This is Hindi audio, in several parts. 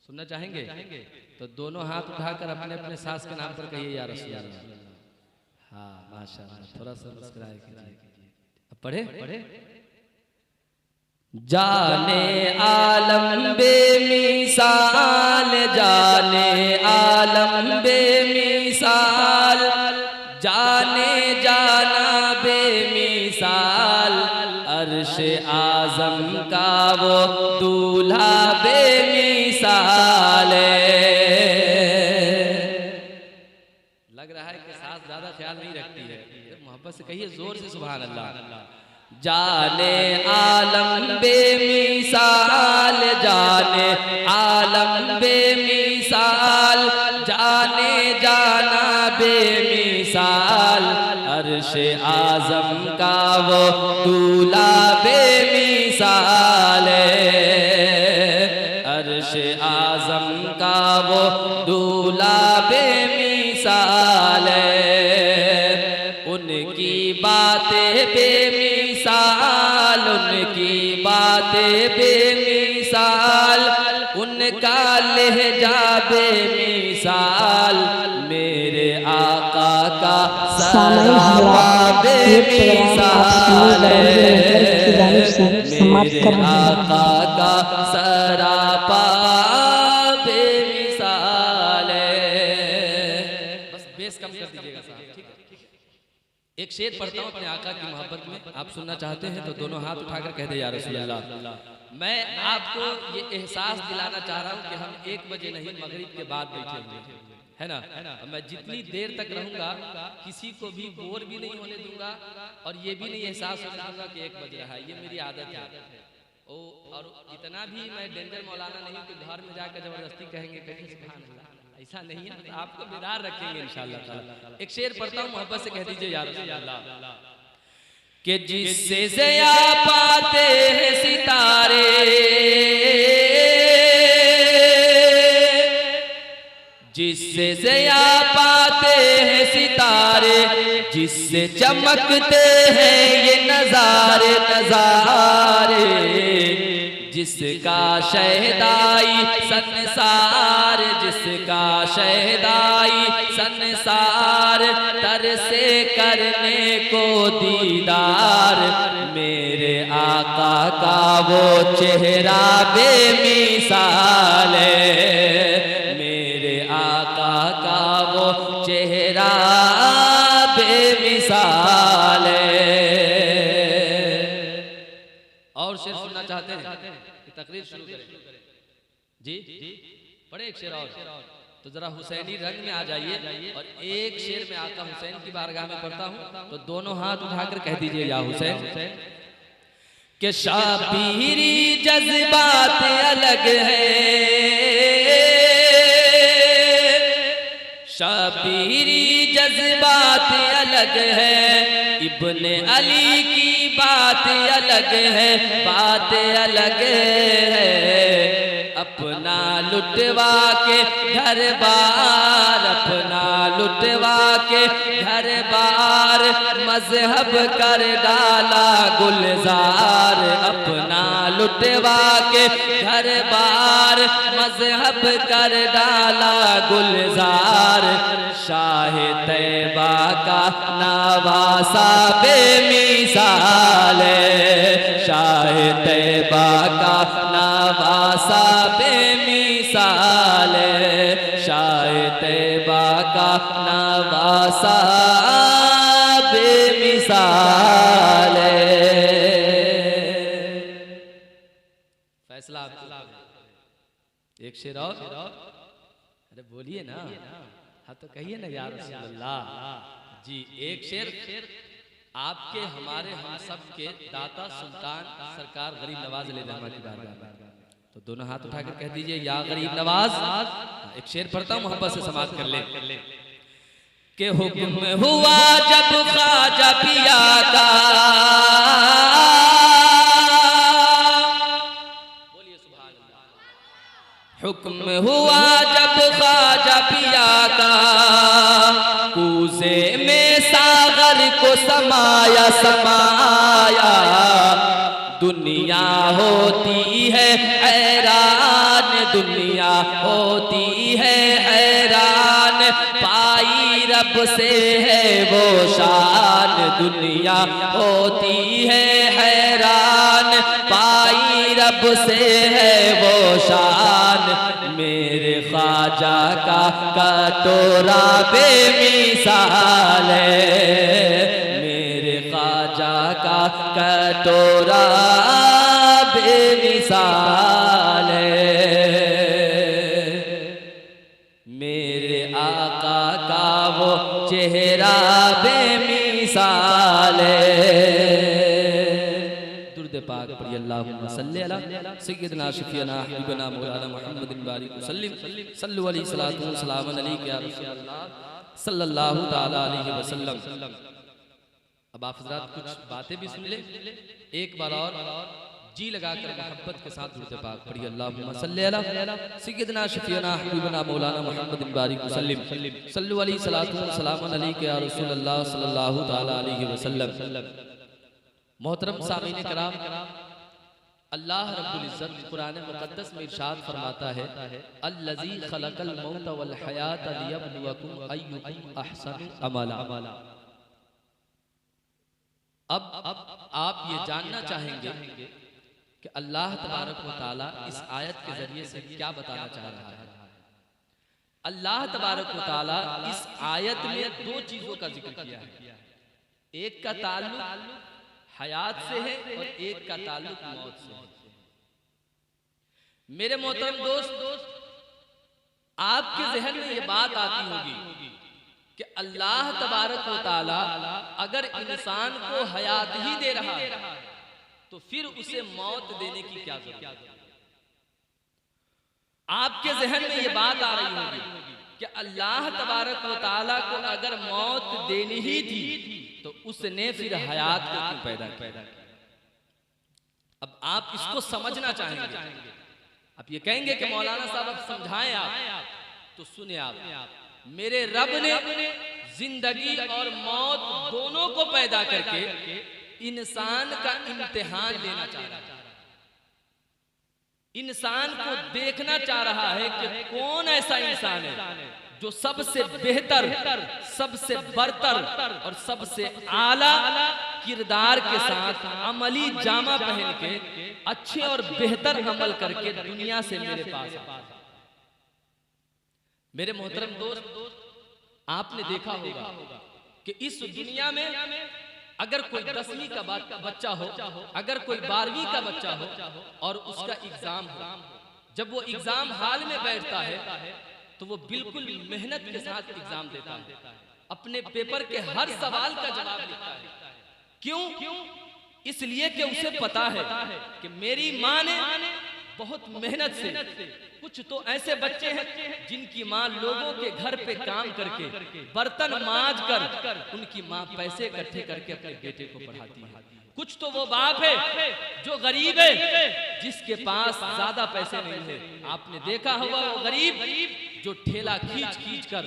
सुनना चाहेंगे? तो दोनों हाथ उठाकर अपने अपने सास के नाम पर कहिए या रसूल अल्लाह। हाँ माशाअल्लाह, थोड़ा सा मुस्कुराए कीजिए। अब पढ़े। जाने आलम बेमिसाल, जाने आलम बेमिसाल, जाने जाना बेमिसाल, अर्श आजम का वो दूल्हा बेमिसाल। लग रहा है कि सास ज्यादा ख्याल नहीं रखती है, मोहब्बत से कहिए जोर से सुभान अल्लाह। जाने आलम बेमिसाल, जाने आलम बेमिसाल, जाने जाना बेमिसाल, अर्श आजम का वो दूल्हा बेमिसाल, अर्श आजम का वो दूल्हा बेमिसाल। उनकी बातें बेमिसाल, उनकी बातें बेमिसाल, उनका लहजा बेमिसाल, मेरे आका का सरापा बेमिसाल, मेरे आका का सरापा बेमिसाल। बस बेस कम कर दीजिएगा साहब, ठीक है? एक शेर पढ़ता हूँ अपने आका की मोहब्बत में, आप सुनना चाहते हैं तो दोनों हाथ उठाकर कह दे या रसूल अल्लाह। मैं आपको ये एहसास दिलाना चाह रहा हूँ कि हम 1 बजे नहीं मगरिब के बाद बैठे हुए है ना। मैं जितनी देर तक रहूंगा किसी को भी बोर भी नहीं होने दूंगा और ये भी नहीं एहसास होने दूंगा कि 1 बज रहा है, ये मेरी आदत है। और इतना भी मैं डेंजर मौलाना नहीं हूँ कि घर में जाकर जबरदस्ती कहेंगे कहीं सुभान अल्लाह, ऐसा नहीं है। तो आपको बेदार रखेंगे इंशाअल्लाह ताला। एक शेर पढ़ता हूँ, मोहब्बत से कह दीजिए या रसूल अल्लाह। कि जिससे ज़िया पाते हैं सितारे, जिससे ज़िया पाते हैं सितारे, जिससे चमकते हैं ये नज़ारे नज़ारे, जिसका शहदाई संसार, जिसका शहदाई संसार, तरसे करने को दीदार, मेरे आका का वो चेहरा बेमिसाल, मेरे आका का वो चेहरा बेमिसाल। और शेर सुनना चाहते हैं कि तकरीर शुरू करें? जी पढ़े एक शेर और, तो जरा हुसैनी रंग में आ जाइए और एक शेर में आका हुसैन की बारगाह में पढ़ता हूं, तो दोनों हाथ उठाकर कह दीजिए या हुसैन। कि शाबीरी जज्बात अलग है, शाबीरी जज्बात अलग है, इब्ने अली की बात अलग है, बात अलग है, अपना लुटवा के घर बार, अपना लुटवा के घर बार, मजहब कर डाला गुलजार, अपना लुटवा के घर बार, मजहब कर डाला गुलजार, शाह तैबा का नवासा बेमिसाल, शाह तैबा का नवासा बेमिसाल, शाह तैबा का नवासा बेमिसाल। फैसला एक शेर और, अरे बोलिए ना, हाँ तो कहिए ना या रसूल अल्लाह जी। एक शेर आपके हमारे हम सब के दाता सुल्तान सरकार गरीब नवाज अली रहमा की बारगाह में, तो दोनों हाथ उठाकर कह दीजिए या गरीब नवाज। एक शेर पढ़ता हूँ, मोहब्बत से समाप्त कर ले। कि हुक्म हुआ जब ख्वाजा पिया का, बोलिए सुभान अल्लाह। हुक्म हुआ जब ख्वाजा पिया का, कूज़े में सागर को समाया समाया, दुनिया होती है हैरान दुनिया होती है हैरान, पाई रब से है वो शान। दुनिया होती है हैरान, पाई रब से है वो शान। मेरे ख्वाजा का कटोरा बेमिसाल है, मेरे ख्वाजा का कटोरा बेमिसाल है। मेरे आका का वो चेहरा बेमिसाल है। दुर्द पाक पढ़िए अल्लाहुम्मा सल्ली अला सय्यिदना शफीना हबीबना मौलाना मुहम्मदिन बारिक वसल्लिम सल्लु अलैहि सलातु व सलाम अलैका या रसूलल्लाह सल्लल्लाहु तआला अलैहि वसल्लम। अब आप हज़रात कुछ बातें भी सुन ले, एक बार और जी लगाकर मोहब्बत के साथ दुरूद पाक पढ़िए अल्लाहुम्मा सल्ली अला सय्यिदना शफीना हबीबना मौलाना मुहम्मदिन बारिक वसल्लिम सल्लु अलैहि सलातु व सलाम अलैका या रसूलल्लाह सल्लल्लाहु तआला अलैहि वसल्लम। मोहतरम सामीन कराम, अल्लाह रब्बुल इज़्ज़त कुरान मुक़द्दस में इरशाद फरमाता है, अल्लज़ी खलक़ल मौत वल हयात लियब्लुवकुम अय्युकुम अहसनु अमला। अब आप ये जानना चाहेंगे कि अल्लाह तबारक व तआला इस आयत के जरिए से क्या बताना चाह रहा है। अल्लाह तबारक व तआला इस आयत में दो चीजों का जिक्र किया है, एक का ताल्लुक हयात से है और एक का ताल्लुक मौत से है। मेरे मोहतरम दोस्त, आपके ज़हन में ये बात आती होगी कि अल्लाह तबारक व तआला अगर इंसान को हयात ही दे रहा है तो फिर उसे मौत देने की क्या जरूरत है। आपके ज़हन में ये बात आ रही होगी कि अल्लाह तबारक व तआला को अगर मौत देनी ही थी तो उसने फिर हयात को क्यों पैदा किया। अब आप इसको समझना चाहेंगे, आप ये कहेंगे कि मौलाना साहब अब समझाएं आप, तो सुने आप, मेरे रब ने जिंदगी और मौत दोनों को पैदा करके इंसान का इम्तिहान लेना चाह रहा है। इंसान को देखना चाह रहा है कि कौन ऐसा इंसान है जो सबसे बेहतर, सबसे बरतर और सबसे आला किरदार के साथ अमली जामा पहन के अच्छे और बेहतर अमल करके दुनिया से मेरे पास आए। मेरे मोहतरम दोस्त, आपने देखा होगा कि इस दुनिया में अगर कोई 10वीं का बच्चा हो, अगर कोई 12वीं का बच्चा हो और उसका एग्जाम हो, जब वो एग्जाम हॉल में बैठता है तो वो बिल्कुल मेहनत के साथ एग्जाम देता है, अपने पेपर के हर सवाल का जवाब लिखता है। क्यों? इसलिए कि उसे पता है कि मेरी माँ ने बहुत मेहनत से, कुछ तो ऐसे बच्चे हैं जिनकी माँ लोगों के घर पे काम करके बर्तन मांज कर उनकी माँ पैसे इकट्ठे करके अपने बेटे को पढ़ाती है। कुछ तो वो बाप है जो गरीब है, जिसके पास ज्यादा पैसे नहीं है। आपने देखा होगा वो गरीब जो ठेला खींच कर,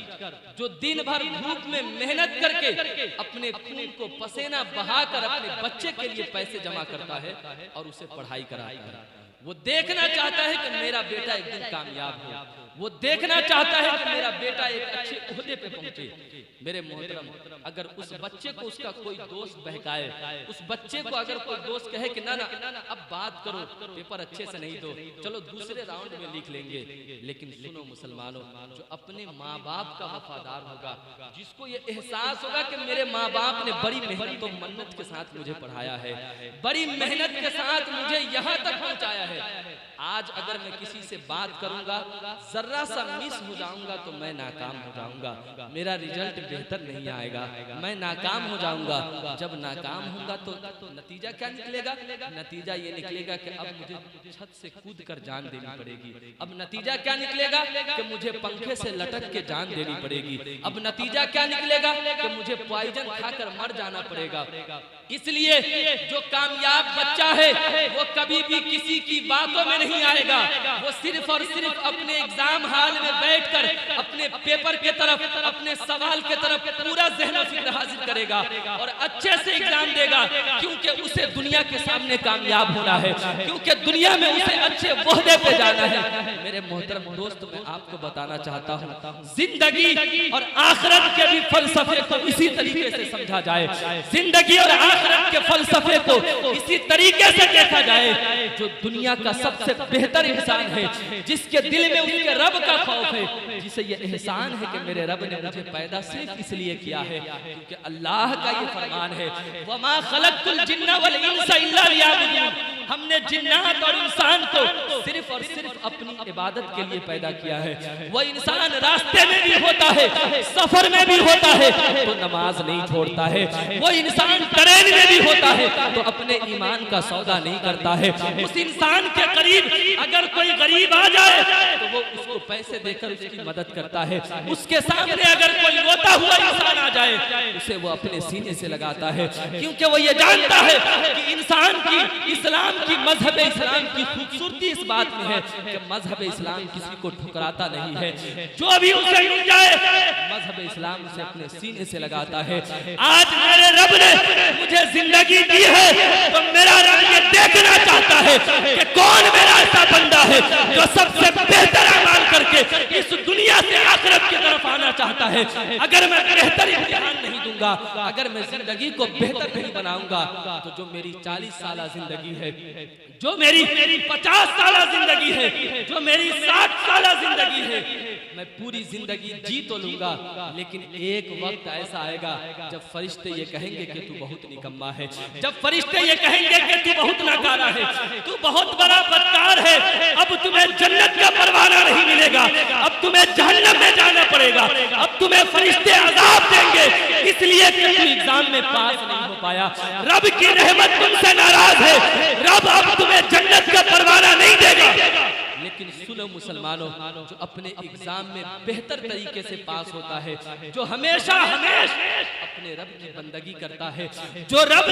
जो दिन भर धूप में मेहनत करके अपने खून को पसीना बहाकर अपने बच्चे के लिए पैसे जमा करता है और उसे पढ़ाई कराता है। वो देखना चाहता है कि मेरा बेटा एक दिन कामयाब हो, वो देखना चाहता है कि मेरा बेटा एक अच्छे ओहदे पे पहुंचे। मेरे मोहतरम, अगर उस बच्चे को उसका कोई दोस्त बहकाए, उस बच्चे को अगर कोई दोस्त कहे कि ना ना अब बात करो, पेपर अच्छे से नहीं दो, चलो दूसरे राउंड में लिख लेंगे, लेकिन सुनो मुसलमानों, जो अपने माँ बाप का वफादार होगा, जिसको ये एहसास होगा कि मेरे माँ बाप ने बड़ी मेहनत और मन्नत के साथ मुझे पढ़ाया है, बड़ी मेहनत के साथ मुझे यहाँ तक पहुँचाया है, आज अगर मैं किसी से बात करूंगा, जरा सा मिस हो जाऊंगा तो मैं नाकाम हो जाऊंगा, मेरा रिजल्ट बेहतर नहीं आएगा, मैं नाकाम हो जाऊंगा। जब नाकाम होगा तो नतीजा क्या निकलेगा? नतीजा ये निकलेगा कि अब मुझे छत से कूद कर जान देनी पड़ेगी। अब नतीजा क्या निकलेगा? कि मुझे पंखे से लटक के जान देनी पड़ेगी। अब नतीजा क्या निकलेगा? कि मुझे पॉइजन खाकर मर जाना पड़ेगा। इसलिए जो कामयाब बच्चा है वो कभी भी किसी की बातों में नहीं आएगा। वो सिर्फ और सिर्फ अपने एग्जाम हॉल में बैठकर अपने पेपर के तरफ, अपने सवाल के तरफ पूरा ज़हन फिक्र हाजिर करेगा और अच्छे से एग्जाम देगा, क्योंकि उसे दुनिया के सामने कामयाब होना है, क्योंकि दुनिया में उसे अच्छे ओहदे पे जाना है। मेरे मोहतरम दोस्त, मैं आपको बताना चाहता हूँ, जिंदगी और आखिरत के भी फलसफे को इसी तरीके से समझा जाए, जिंदगी और आखिरत के फलसफे को इसी तरीके से देखा जाए। जो दुनिया का सबसे बेहतर इंसान है, जिसके दिल में उसके रब का खौफ है, जिसे ये एहसान है कि मेरे रब ने मुझे पैदा सिर्फ इसलिए किया है क्योंकि अल्लाह का ये फरमान है, वमा खलक़तुल जिन्ना वल इंसा इल्ला लियअबुदून। हमने जिन्नात और इंसान को सिर्फ और सिर्फ अपनी इबादत के लिए पैदा किया है। वो इंसान रास्ते में भी होता है, सफर में भी होता है तो नमाज नहीं छोड़ता है। वो इंसान ट्रेन में भी होता है तो अपने ईमान का सौदा नहीं करता है। उस इंसान के करीब अगर कोई गरीब आ जाए तो वो उसको पैसे देकर उसकी मदद करता है। उसके सामने अगर कोई रोता हुआ इंसान आ जाए उसे वो अपने सीने से लगाता है, क्योंकि वो ये जानता है कि इंसान की, इस्लाम की, मजहब इस्लाम की खूबसूरती इस बात में है कि मजहब इस्लाम किसी को ठुकराता नहीं है। जो भी उसे मिल जाए मजहब इस्लाम उसे अपने सीने से लगाता है। आज मेरे रब ने मुझे जिंदगी दी है तो मेरा रब ये देखना चाहता है कि कौन मेरा ऐसा बंदा है जो सबसे बेहतर अमल करके इस दुनिया से आखिरत की तरफ आना चाहता है। अगर मैं बेहतर इम्तिहान नहीं दूंगा, अगर मैं जिंदगी को बेहतर नहीं बनाऊंगा तो जो मेरी 40 साल जिंदगी है, जो मेरी 50 साल जिंदगी है, जो मेरी 60 साल जिंदगी है, मैं पूरी जिंदगी जी तो लूंगा, लेकिन एक वक्त ऐसा आएगा जब फरिश्ते ये कहेंगे कि तू बहुत निकम्मा है, जब फरिश्ते ये कहेंगे कि तू बहुत नाकारा है, तू बहुत बड़ा बदकार है, अब तुम्हें जन्नत का परवाना नहीं मिलेगा, अब तुम्हें जहन्नम में जाना पड़ेगा, अब तुम्हें फरिश्ते अज़ाब देंगे इसलिए कि तू एग्जाम में पास नहीं हो पाया। रब की रहमत तुमसे नाराज है, रब अब तुम्हें जन्नत का परवाना नहीं देगा। लेकिन सुनो मुसलमानों, जो अपने एग्जाम में बेहतर तरीके से पास होता है, जो हमेशा अपने रब की बंदगी करता है, जो रब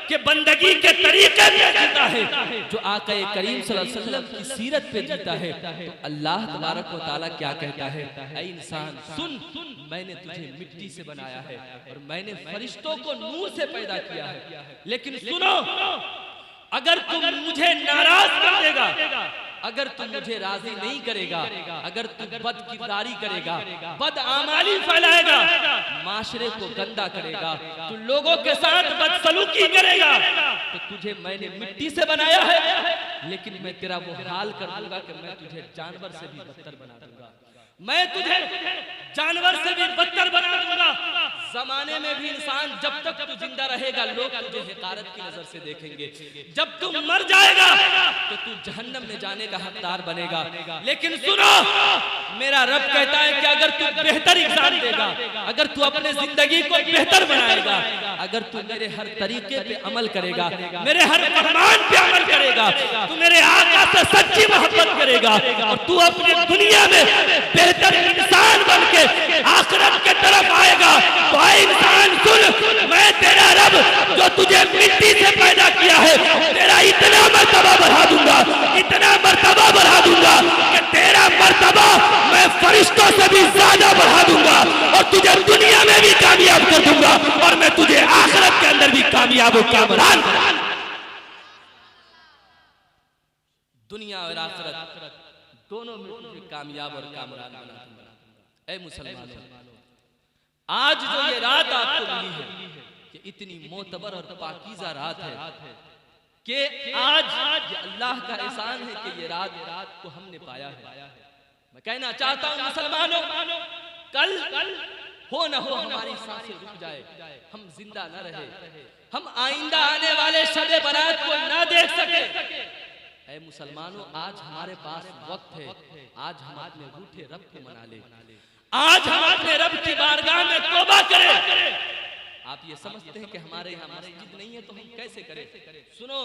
के बंदगी के तरीके पे जीता है, जो आका करीम सल्लल्लाहु अलैहि वसल्लम की सीरत पे जीता है, तो अल्लाह तबारक व तआला क्या कहता है, ऐ इंसान सुन, मैंने तुझे मिट्टी से बनाया है और मैंने फरिश्तों को नूर से पैदा किया है। लेकिन सुनो, अगर तुम मुझे नाराज कर देगा, अगर तू मुझे राजी नहीं करेगा, अगर तू बदकिरदारी करेगा, बदआमाली फैलाएगा, माशरे को गंदा करेगा, तू लोगों के साथ बदसलूकी करेगा, तो तुझे मैंने मिट्टी से बनाया है, लेकिन मैं तेरा वो हाल कर दूंगा कि मैं तुझे जानवर से भी बदतर बना दूंगा, मैं तुझे जानवर से भी बदतर बना दूंगा। जमाने में भी इंसान जब तक तू जिंदा रहेगा लोग तुझे हिकारत की नजर से देखेंगे, जब तू मर जाएगा तो तू जहन्नम में जाने का हकदार बनेगा। लेकिन सुनो, मेरा रब कहता है कि अगर तू बेहतर एग्जाम देगा, अगर तू अपने जिंदगी को बेहतर बनाएगा, अगर तू मेरे हर तरीके पे अमल करेगा, मेरे हर फरमान पे अमल करेगा, तू मेरे आका से सच्ची मोहब्बत करेगा और तू अपनी दुनिया में बेहतर इंसान बन के आखिरत के तरफ आएगा, तो आए इंसान सुन, मैं तेरा रब जो तुझे मिट्टी से पैदा किया है, तेरा इतना मर्तबा बढ़ा दूंगा, इतना मर्तबा बढ़ा दूंगा कि तेरा मर्तबा मैं फरिश्तों से भी ज्यादा बढ़ा दूंगा और तुझे दुनिया में भी कामयाब कर दूंगा और मैं तुझे आखिरत के अंदर भी कामयाब और कामरान, दुनिया और आखिरत दोनों में तुझे कामयाब और कामरान बना दूंगा। ऐ मुसलमानों, आज जो ये रात आपको मिली है कि इतनी मोतबर और पाकीज़ा रात है कि आज ये अल्लाह का एहसान है कि ये रात को हमने पाया है। मैं कहना चाहता हूँ मुसलमानों, कल हो न हो हमारी सांसें रुक जाए, हम जिंदा न रहे, हम आइंदा आने वाले शब बारात को न देख सके। ऐ मुसलमानों, आज हमारे पास वक्त है, आज हम अपने रूठे रब को मना ले, आज हम अपने रब की बारगाह में तौबा करें। आप ये समझते हैं कि हमारे यहाँ मस्जिद नहीं है तो हम कैसे करें? सुनो,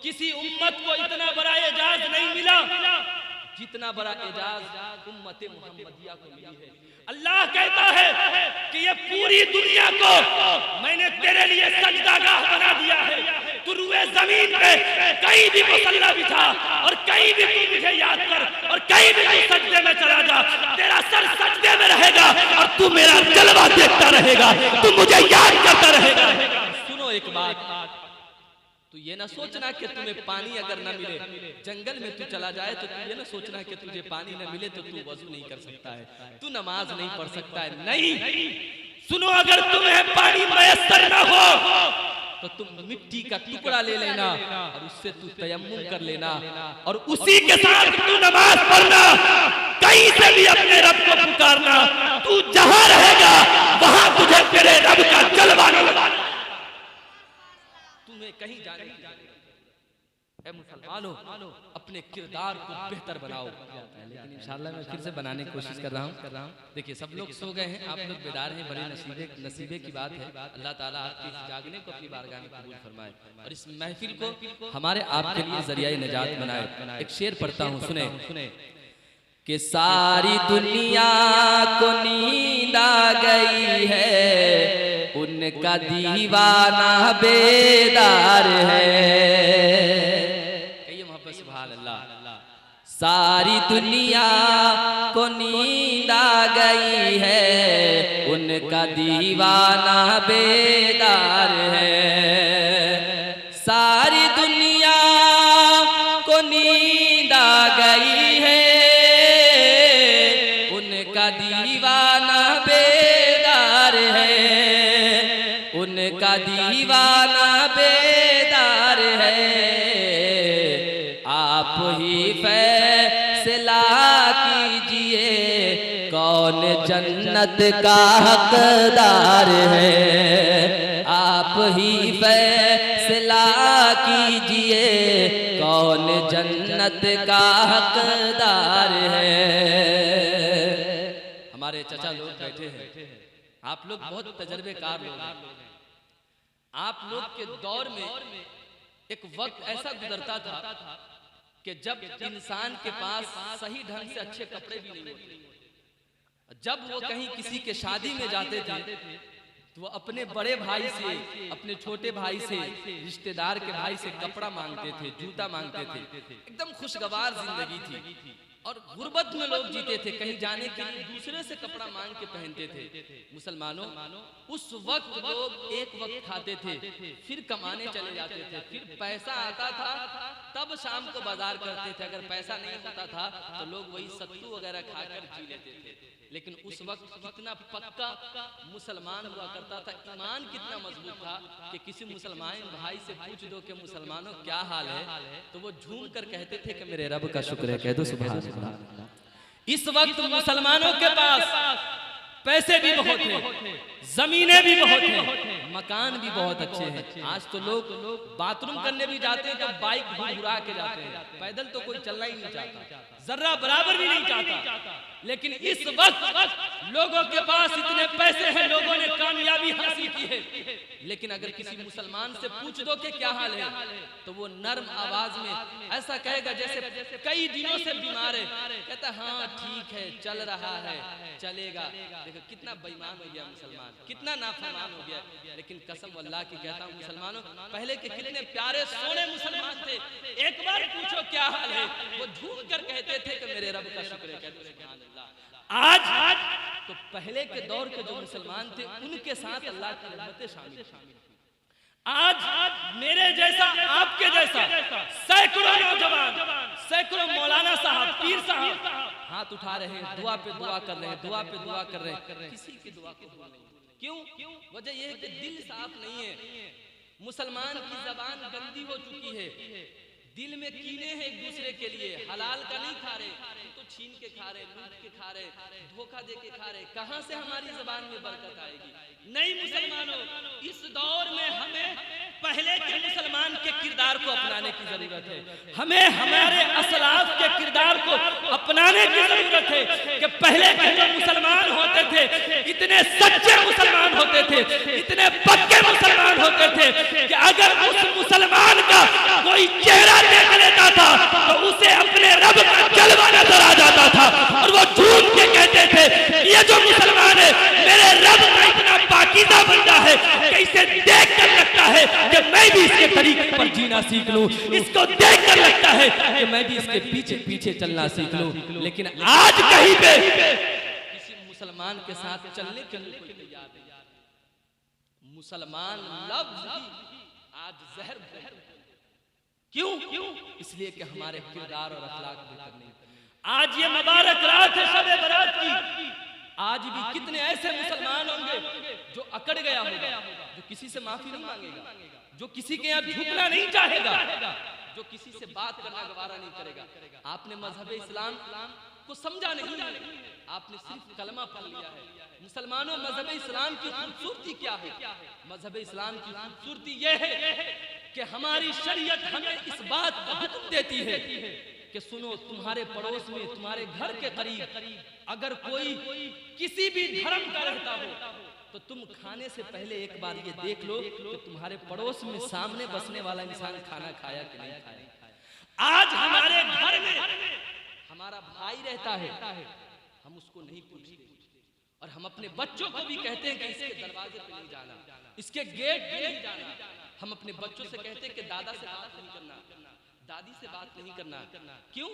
किसी उम्मत को इतना बड़ा एजाज नहीं मिला जितना बड़ा एजाज उम्मत मुहम्मदिया को मिली है। अल्लाह कहता है कि ये पूरी दुनिया को मैंने तेरे लिए सजदागाह बना दिया है, कुरुए जमीन पे कहीं भी मुसल्ला बिछा और कहीं भी तू मुझे याद कर और कहीं भी तू सजदे में चला जा, तेरा सर सजदे में रहेगा और तू मेरा जलवा देखता रहेगा, तू मुझे याद करता रहेगा। सुनो एक बात, तू ये ना सोचना कि तुम्हें पानी अगर ना मिले, जंगल में तू चला जाए तो तू ये ना सोचना कि तुझे पानी ना मिले तो तू वजू नहीं कर सकता है, तू नमाज नहीं पढ़ सकता है। नहीं, सुनो, अगर तुम्हें पानी मयस्सर ना हो तो तुम मिट्टी का टुकड़ा ले लेना और उससे तू तयम्मुम कर लेना और उसी के साथ तू नमाज पढ़ना, कहीं से भी अपने रब को पुकारना, तू जहां रहेगा वहां तुझे तेरे रब का जलवा नजर, तुम्हें कहीं जाने की। ऐ मुसलमानों, अपने किरदार को बेहतर बनाओ। लेकिन इंशाअल्लाह मैं फिर से बनाने की कोशिश कर रहा हूँ। देखिए सब लोग सो गए हैं, आप लोग बेदार हैं, बड़े नसीबे की बात है। अल्लाह ताला आपके इस जागने को अपनी बारगाह में कबूल फरमाए और इस महफिल को हमारे आपके लिए जरिया निजात बनाए। एक शेर पढ़ता हूँ, सुने कि सारी दुनिया को नींद आ गई है, उनका दीवाना बेदार है। सारी दुनिया को नींद आ गई है, उनका दीवाना बेदार है। सारी दुनिया को नींद आ गई है, उनका दीवाना बेदार है, उनका दीवाना बेदार है। आप ही फैसला कीजिए कौन जन्नत का हकदार है, आप ही फैसला कीजिए कौन जन्नत का हकदार है। हमारे चचा लोग बैठे हैं, आप लोग बहुत तजर्बेकार लोग हैं। आप लोग के दौर में एक वक्त ऐसा गुजरता था कि जब इंसान के पास सही ढंग से अच्छे कपड़े भी नहीं होते, जब वो कहीं किसी के शादी में जाते थे तो वो अपने बड़े भाई से, अपने छोटे भाई से, रिश्तेदार के भाई से कपड़ा मांगते थे, जूता मांगते थे। एकदम खुशगवार जिंदगी थी और गुर्बत में लोग जीते थे, कहीं जाने के लिए दूसरे से कपड़ा मांग के पहनते थे। मुसलमानों, उस वक्त लोग एक वक्त खाते थे, फिर कमाने चले जाते थे, फिर पैसा आता था तब शाम को बाजार करते थे। अगर पैसा नहीं होता था तो लोग वही सत्तू वगैरह खाकर जी लेते थे। लेकिन उस वक्त कितना पक्का मुसलमान हुआ करता था, ईमान कितना मजबूत था कि किसी मुसलमान भाई से पूछ दो कि मुसलमानों क्या हाल है, तो वो झूम कर कहते थे कि मेरे रब का शुक्र है, कह दो सुभान अल्लाह। इस वक्त मुसलमानों के पास पैसे भी बहुत हैं, जमीनें भी बहुत हैं, मकान भी बहुत अच्छे हैं। आज तो लोग बाथरूम करने भी जाते हैं तो बाइक घुरा के जाते हैं, पैदल तो कोई चलना ही नहीं चाहता, जर्रा बराबर भी नहीं चाहता। लेकिन इस वक्त लोगों के पास इतने पैसे हैं, लोगों ने कामयाबी हासिल की है, लेकिन अगर किसी मुसलमान से पूछ दो कि क्या हाल है तो वो नर्म आवाज में ऐसा कहेगा जैसे कई दिनों से बीमार है, कहता हाँ ठीक है, चल रहा है, चलेगा। देखो कितना बेईमान हो गया मुसलमान, कितना नाफरमान हो गया। लेकिन कसम अल्लाह की कहता हूँ मुसलमानों, पहले के कितने प्यारे सोने मुसलमान थे, एक बार पूछो क्या हाल है, वो झूम कर कहते थे कि मेरे रब का शुक्र है, कहते सुभान अल्लाह। आज तो पहले के दौर के जो मुसलमान थे उनके साथ अल्लाह की रहमतें शामिल थी। आज मेरे जैसा, आपके जैसा सैकड़ों नौजवान, सैकड़ों मौलाना साहब, पीर साहब हाथ उठा रहे हैं, दुआ पे दुआ कर रहे हैं, दुआ पे दुआ कर रहे हैं, किसी की दुआ को नहीं। क्यों? वजह यह है कि दिल साफ नहीं है, मुसलमान की जबान गंदी हो चुकी है, दिल में कीने हैं एक दूसरे के लिए, हलाल का नहीं खा रहे तो छीन के खा रहे, लूट के खा रहे, धोखा दे के खा रहे। कहां से हमारी जबान में बरकत आएगी? नहीं मुसलमानों, इस दौर में हमें पहले के मुसलमान के किरदार को अपनाने की जरूरत है, हमें हमारे असलाफ के किरदार को अपनाने की जरूरत है कि पहले के जो मुसलमान होते थे इतने सच्चे मुसलमान होते थे, इतने पक्के मुसलमान होते थे कि अगर उस मुसलमान का कोई चेहरा देख लेता था तो उसे अपने रब का जलवा नजर आ जाता था और वो झूठ के कहते थे ये जो मुसलमान है मेरे रब का इतना पाकीज़ा बंदा है कि इसे देख कर लगता है कि मैं भी इसके तरीके पर जीना सीख लूं, इसको देखकर लगता है कि मैं भी इसके पीछे पीछे चलना सीख लूं। लेकिन आज कहीं पे किसी मुसलमान के साथ चलने के लिए कोई तैयार नहीं। मुसलमान लफ्ज आज जहर जहर क्यों? इसलिए कि हमारे किरदार और अखलाक बेहतर नहीं। आज ये मुबारक रात है शब बरात की, आज भी कितने ऐसे मुसलमान होंगे जो अकड़ गया होगा, जो किसी से माफी नहीं मांगेगा, जो किसी के यहाँ झुकना नहीं चाहेगा, जो किसी से बात करना गवारा नहीं करेगा। आपने मजहब इस्लाम को समझा नहीं है, आपने सिर्फ कलमा पढ़ लिया है। मुसलमानों, मजहब इस्लाम की खूबसूरती क्या है? मजहब इस्लाम की खूबसूरती यह है कि हमारी शरीयत हमें इस बात का हुक्म देती है कि सुनो, तुम्हारे पड़ोस में, तुम्हारे घर के करीब अगर कोई किसी भी धर्म का रहता हो तो तुम खाने से पहले एक बार ये देख लो कि तुम्हारे पड़ोस में सामने बसने वाला इंसान खाना खाया कि नहीं खाया। आज हमारे घर में हमारा भाई रहता है, हम उसको नहीं पूछते, और हम अपने बच्चों को भी कहते हैं कि इसके दरवाजे पे नहीं जाना, इसके गेट पे नहीं जाना। हम अपने बच्चों से कहते हैं कि दादा से बात नहीं करना, दादी से बात नहीं करना। क्यों?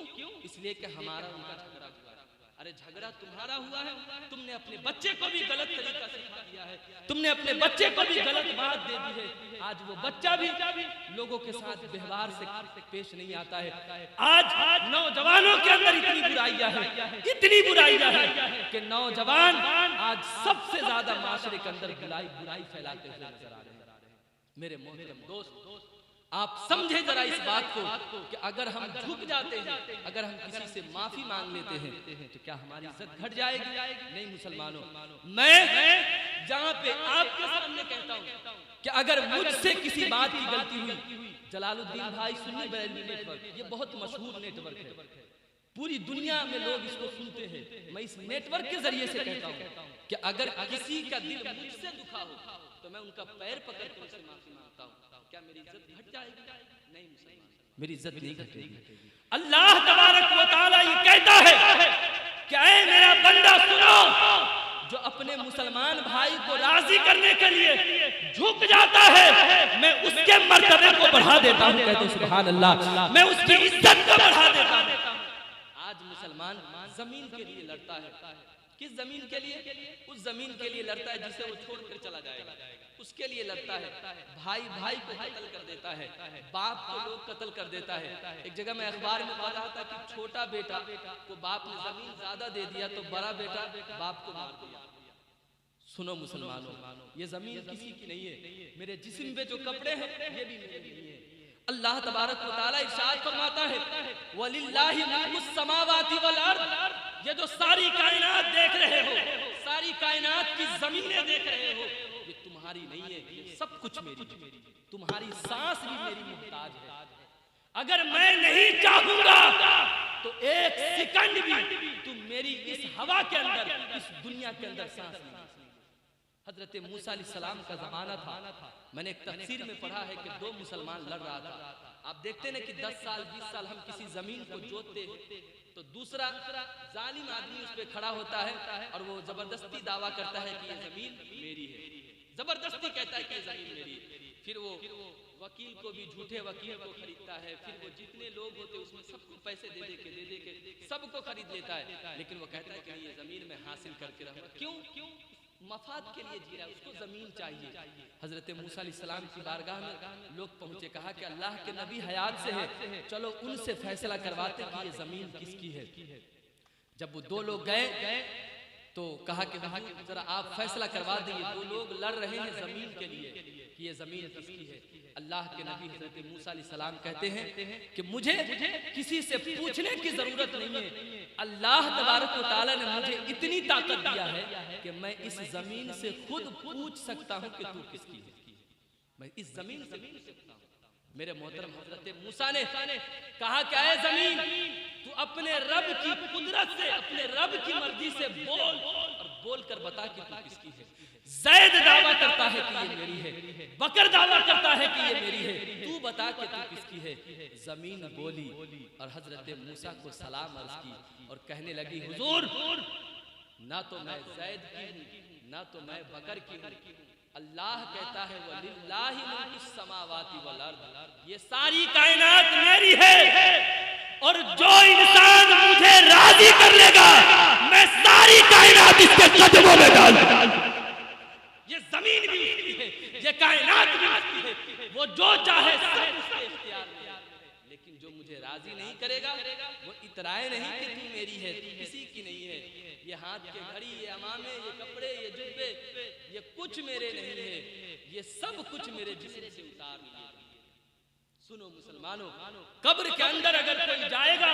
इसलिए कि हमारा उनका झगड़ा हुआ है। अरे झगड़ा तुम्हारा हुआ है, तुमने अपने बच्चे को भी गलत तरीका सिखा दिया है, तुमने अपने बच्चे को भी गलत बात दे दी है। आज वो बच्चा भी लोगों के साथ व्यवहार से पेश नहीं आता है। आज नौजवानों के अंदर इतनी बुराइयां हैं, इतनी बुराइयां हैं कि नौजवान आज सबसे ज्यादा माशरे के अंदर बुराई फैलाते हुए नजर आ रहे हैं। मेरे मोहतरम दोस्त, आप समझे जरा इस बात को कि अगर हम झुक जाते हैं, अगर हम किसी से माफी मांग लेते हैं तो क्या हमारी इज्जत घट जाएगी? नहीं मुसलमानों, मैं जहां पे आपके सामने कहता हूं कि अगर मुझसे किसी बात की गलती हुई, जलालुद्दीन भाई सुन्नी बरेलवी नेटवर्क, ये बहुत मशहूर नेटवर्क है, पूरी दुनिया में लोग इसको सुनते हैं। मैं इस नेटवर्क के जरिए से कहता हूं कि अगर किसी का दिल मुझसे दुखा हो तो मैं उनका पैर पकड़ कर उनसे माफी मांगता हूं। क्या मेरी इज्जत घट जाएगी? नहीं मुसलमान, मेरी इज्जत नहीं घटेगी। अल्लाह तबारक व तआला ये कहता है कि ऐ मेरा बंदा सुनो, जो अपने मुसलमान भाई को राजी करने के लिए झुक जाता है, मैं उसके मर्तबे को बढ़ा देता हूं। कहते सुभान अल्लाह, मैं उसकी इज्जत को बढ़ा देता हूं। आज मुसलमान जमीन के लिए लड़ता है। किस जमीन के लिए? उस जमीन के लिए लड़ता है जिसे वो छोड़कर चला जाएगा, उसके लिए लड़ता है। भाई भाई को कत्ल कर देता है, बाप को लोग कत्ल कर देता है। एक जगह मैं अखबार में पढ़ रहा था कि छोटा बेटा को बाप ने जमीन ज्यादा दे दिया तो बड़ा बेटा बाप को मार दिया। सुनो मुसलमानों, ये जमीन किसी की नहीं है, मेरे जिस्म पे जो कपड़े हैं ये भी मेरे नहीं है। अल्लाह तबारक व तआला इरशाद फरमाता है, वलिल्लाहि मुल्कुस समावाति वल अर्द, ये जो सारी कायनात देख रहे हो, सारी कायनात की जमीनें देख रहे हो, ये तुम्हारी नहीं है, ये सब कुछ मेरी है। तुम्हारी सांस भी मेरी मुहताज है। अगर मैं नहीं चाहूंगा तो एक सेकंड भी तुम मेरी इस हवा के अंदर, इस दुनिया के अंदर सांस नहीं। हजरत मूसा अलैहिस्सलाम का जमाना था, मैंने एक तफसीर में पढ़ा है कि दो मुसलमान लड़ रहा था। आप देखते ना कि 10 साल 20 साल हम किसी जमीन को जोतते तो दूसरा जालिम आदमी उस पर खड़ा होता है और वो जबरदस्ती दावा करता है कि ये जमीन मेरी है, जबरदस्ती कहता है कि ये जमीन मेरी है। फिर वो वकील को भी, झूठे वकील को खरीदता है, फिर वो जितने लोग होते उसमें सबको पैसे दे दे के सबको खरीद लेता है। लेकिन वो कहता है कि ये जमीन में हासिल करके रहूंगा। क्यों? मफाद के लिए जी रहा है, उसको जमीन चाहिए। हजरत मूसा अलैहिस्सलाम की बारगाह में लोग पहुंचे, कहा कि अल्लाह के नबी हयात से है, चलो उनसे फैसला करवाते कि ये जमीन किसकी है। जब वो दो लोग गए तो कहा कि जरा आप फैसला करवा दीजिए, दो लोग लड़ रहे हैं जमीन के लिए कि ये जमीन किसकी है। अल्लाह के नबी हजरत मूसा अलैहिस्सलाम कहते हैं कि मुझे किसी से पूछने की जरूरत नहीं है, अल्लाह तबारक व तआला ने मुझे इतनी ताकत दिया है कि मैं इस जमीन से खुद पूछ सकता हूं कि तू किसकी है। मैं इस जमीन से पूछ सकता हूं। मेरे मोहतरम हजरत मूसा ने कहा क्या है जमीन, तू अपने रब की कुदरत से, अपने रब की मर्जी से बोल और बोल कर बता कि तू किसकी है। ज़ैद दावा करता है कि ये मेरी है, बकर दावा करता है कि ये मेरी है, तू बता कि तू किसकी है। जमीन बोली और हजरत मूसा को सलाम अर्ज की और कहने लगी, हुजूर ना तो मैं ज़ैद की हूँ ना तो मैं बकर की हूँ, अल्लाह कहता है वलिल्लाहि मुल्कुस समावाति वल अर्द, ये सारी कायनात मेरी है और जो इंसान मुझे राजी कर लेगा मैं सारी कायनात इसके कदमों में डाल दूंगा। ये जमीन भी उसकी है, ये कायनात भी उसकी है, वो जो चाहे सब उसके इख्तियार में है। लेकिन जो मुझे राजी नहीं करेगा वो इतराए नहीं कि तू मेरी है, तू किसी की नहीं है। ये हाथ के घड़ी, ये अमामे, ये कपड़े, ये जुब्बे, ये कुछ मेरे नहीं है, ये सब कुछ मेरे जिस्म से उतार लिए। सुनो मुसलमानों, कब्र के अंदर अगर कोई जाएगा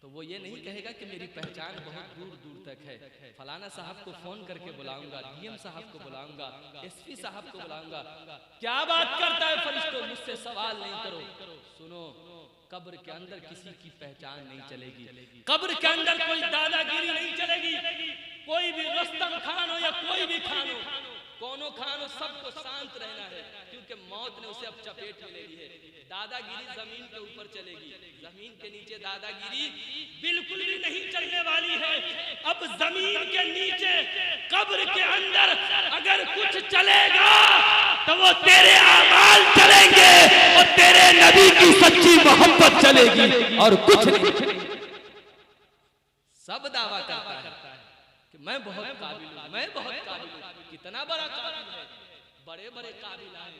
तो वो ये नहीं कहेगा कि मेरी पहचान बहुत दूर दूर तक है, फलाना साहब को फोन करके बुलाऊंगा, डीएम साहब को बुलाऊंगा, एसपी साहब को बुलाऊंगा। क्या बात करता है फरिश्तों, मुझसे सवाल नहीं करो। सुनो, कब्र के अंदर किसी की पहचान नहीं चलेगी, कब्र के अंदर कोई दादागिरी नहीं चलेगी। कोई भी रुस्तम खान हो या कोई भी खान हो, कोनो खान हो, सबको शांत रहना है, क्योंकि मौत ने उसे अब चपेट में ले ली है। दादागिरी जमीन के ऊपर चलेगी, जमीन के नीचे दादागिरी बिल्कुल भी नहीं चलने वाली है। अब जमीन के नीचे कब्र के अंदर अगर कुछ चलेगा तो वो तेरे आमाल चलेंगे और तेरे नबी की सच्ची मोहब्बत चलेगी और कुछ नहीं। सब दावा करता है कि मैं बहुत काबिल हूं, मैं बहुत काबिल हूं। कितना बड़ा काबिल है, बड़े बड़े काबिल आए,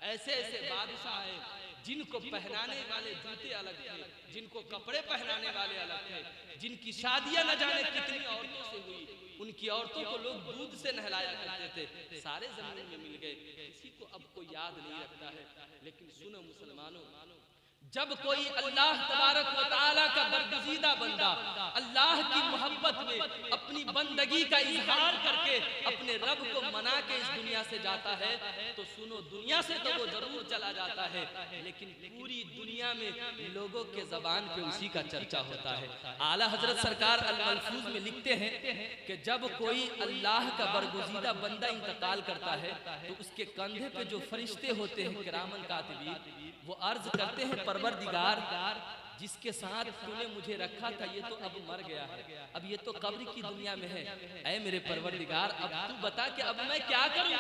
ऐसे ऐसे बादशाह हैं जिनको पहनाने वाले जूते अलग थे, जिनको कपड़े पहनाने वाले अलग थे, जिनकी शादियां न जाने कितनी औरतों से हुई, उनकी औरतों को लोग दूध से नहलाया करते थे, सारे जमीन में मिल गए, किसी को अब कोई याद नहीं रखता है। लेकिन सुनो मुसलमानों, जब कोई अल्लाह तबारक व तआला का बरगुज़ीदा बंदा अल्लाह की मोहब्बत में अपनी बंदगी का इजहार करके अपने रब को मना के इस दुनिया से जाता है, तो सुनो, दुनिया से तो वो जरूर चला जाता है, लेकिन पूरी दुनिया में लोगों के जबान पे उसी का चर्चा होता है। आला हजरत सरकार अल-मलफूज में लिखते हैं कि जब कोई अल्लाह का बरगुज़ीदा बंदा इंतकाल करता है तो उसके कंधे पे जो फरिश्ते होते हैं किरामन कातिबीन, वो अर्ज करते हैं परवरदिगार, जिसके साथ तूने मुझे रखा था ये तो अब मर गया है, अब ये तो कब्र की दुनिया में है। ऐ मेरे परवरदिगार, अब तू बता कि अब मैं क्या करूं?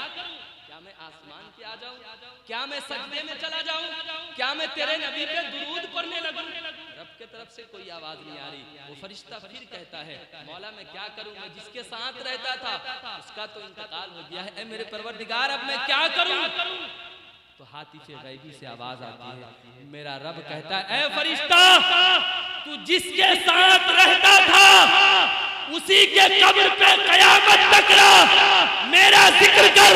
क्या मैं आसमान पे आ जाऊं? क्या मैं सजदे में चला जाऊं? क्या मैं तेरे नबी पे दुरूद पढ़ने लगूं? रब के तरफ से कोई आवाज नहीं आ रही। वो फरिश्ता फिर कहता है, मौला मैं क्या करूं, मैं जिसके साथ रहता था उसका तो इंतकाल हो गया है, ऐ मेरे परवरदिगार अब मैं क्या करूं? तो हातिफे गैबी से आवाज आती है, मेरा रब कहता है, ऐ फरिश्ता, तू जिसके साथ रहता था उसी के कब्र पे कयामत तक रह, मेरा जिक्र कर,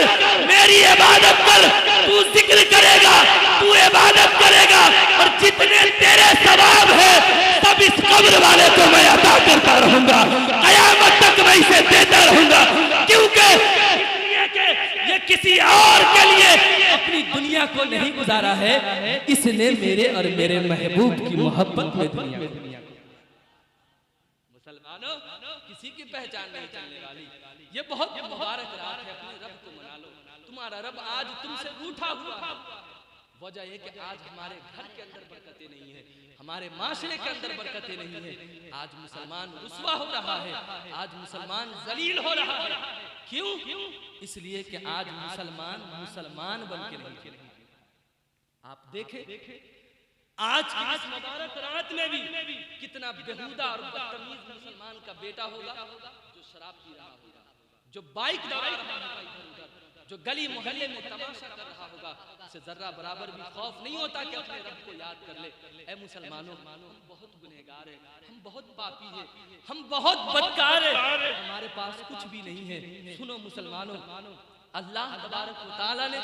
मेरी इबादत कर। तू जिक्र करेगा, तू इबादत करेगा और जितने तेरे सवाब है सब इस कब्र वाले को मैं अता करता रहूंगा, कयामत तक मैं इसे देता रहूंगा, क्योंकि ये किसी और के लिए अपनी दुनिया को नहीं गुजारा है, इसने मेरे और मेरे महबूब की मोहब्बत में दुनिया को। मुसलमानों, किसी की पहचान नहीं चलने वाली। ये बहुत मुबारक रात है, अपने रब को मना लो। तुम्हारा रब आज तुमसे रूठा हुआ है। वजह यह कि आज हमारे घर के अंदर बरकतें नहीं है, हमारे माशरे के अंदर बरकतें नहीं है। आज मुसलमान रुस्वा हो रहा है, आज मुसलमान जलील हो रहा है। क्यों? इसलिए कि आज मुसलमान मुसलमान बन के नहीं। आप देखें आज की इस मुबारक रात में भी कितना बेहुदा और बदतमीज मुसलमान का बेटा होगा जो शराब पी रहा होगा, जो बाइक दौड़ा रहा होगा इधर उधर, जो गली मोहल्ले में तमाशा कर रहा होगा। उसे जर्रा बराबर भी खौफ नहीं होता कि अपने रब को याद कर ले। ऐ मुसलमानों, हम बहुत गुनहगार हैं, हम बहुत पापी हैं, हम बहुत बदकार हैं, हमारे पास कुछ भी नहीं है। सुनो मुसलमानों, अल्लाह तबारक व तआला ने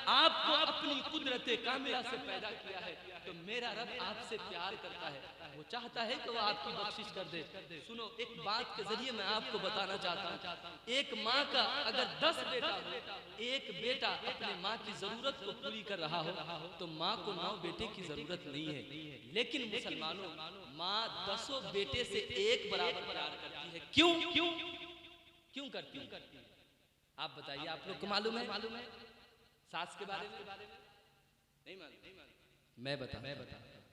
आपको अपनी कुदरत कामिला से पैदा किया है, तो मेरा रब आपसे प्यार करता है, वो चाहता है कि वो आपकी बख्शिश कर दे। सुनो, एक बात के जरिए मैं आपको बताना चाहता हूँ, एक माँ का अगर 10 बेटा हो, एक बेटा अपने माँ की जरूरत को पूरी कर रहा हो तो माँ को 9 बेटे की जरूरत नहीं है। लेकिन मुसलमानों, माँ 10 बेटे से एक बराबर प्यार करती है। क्यों क्यों क्यों करती है? आप बताइए, आप लोग को मालूम है सास के बारे में? नहीं मालूम? मैं बता,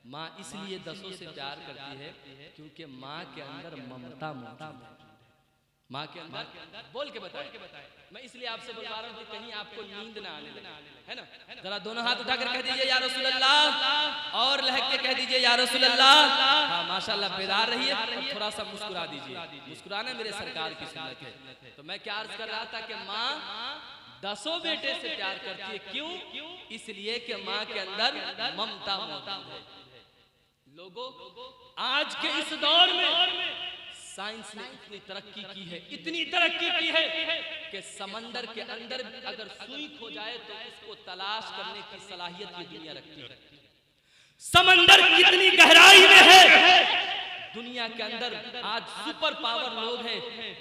माँ इसलिए 10 से प्यार करती है क्योंकि माँ के अंदर ममता मौजूद है। माँ के अंदर बोल के बताए। मैं इसलिए आपसे बुलवा रहा हूँ कि कहीं आपको नींद ना आने लगे, है ना? जरा दोनों हाथ उठाकर कह दीजिए या रसूल अल्लाह, और लहक के कह दीजिए या रसूल अल्लाह। हाँ माशाल्लाह, बेदार रहिए और थोड़ा सा मुस्कुरा दीजिए। मुस्कुराना मेरे सरकार की सुन्नत है। तो मैं क्या अर्ज कर रहा था कि माँ 10 बेटे से प्यार करती है। क्यों? इसलिए कि माँ के अंदर ममता मौजूद है। लोगों, आज के इस दौर में साइंस ने इतनी तरक्की की है, इतनी तरक्की की है कि समंदर के अंदर अगर सुई खो जाए तो उसको तलाश करने की सलाहियत ये दुनिया रखती है। समंदर कितनी गहराई में है, दुनिया के अंदर आज सुपर पावर लोग हैं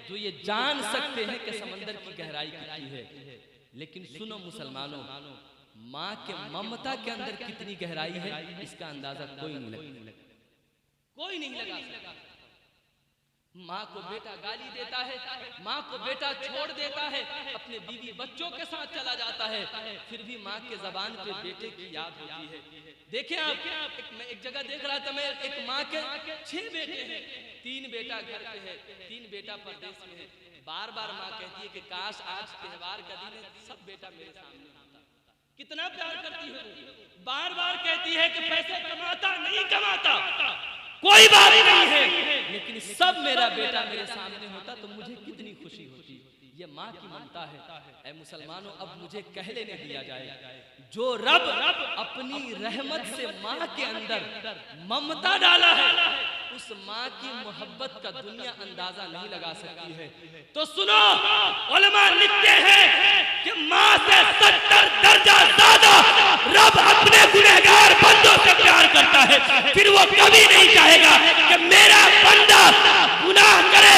जो ये जान सकते हैं कि समंदर की गहराई कितनी है। लेकिन सुनो मुसलमानों, माँ के ममता के अंदर कितनी गहराई है इसका अंदाजा कोई नहीं लगा। माँ को बेटा गाली देता है, माँ को बेटा छोड़ देता है, अपने बीवी बच्चों के साथ चला जाता है, फिर भी माँ के जबान पे बेटे की याद होती है। देखें आप, मैं एक जगह देख रहा था, मैं एक माँ के 6 बेटे हैं, 3 बेटा घर पे है, 3 बेटा परदेश में है। बार बार माँ कहती है कि काश आज त्योहार का दिन है, सब बेटा मेरे सामने होता। कितना प्यार करती है। बार बार कहती है कि पैसे कमाता नहीं कमाता कोई बात नहीं है, लेकिन सब मेरा बेटा मेरे सामने होता तो मुझे कितनी खुशी होती। ये माँ की ममता है। ऐ मुसलमानों, अब मुझे कह लेने दिया जाए, जो रब अपनी रहमत से माँ के अंदर ममता डाला है, उस माँ की मोहब्बत का दुनिया अंदाजा नहीं लगा सकती है। तो सुनो, उलमा लिखते हैं कि माँ से 70 दर्जा ज्यादा रब अपने गुनहगार बंदों से प्यार करता है। फिर वो कभी नहीं चाहेगा कि मेरा बंदा गुनाह करे,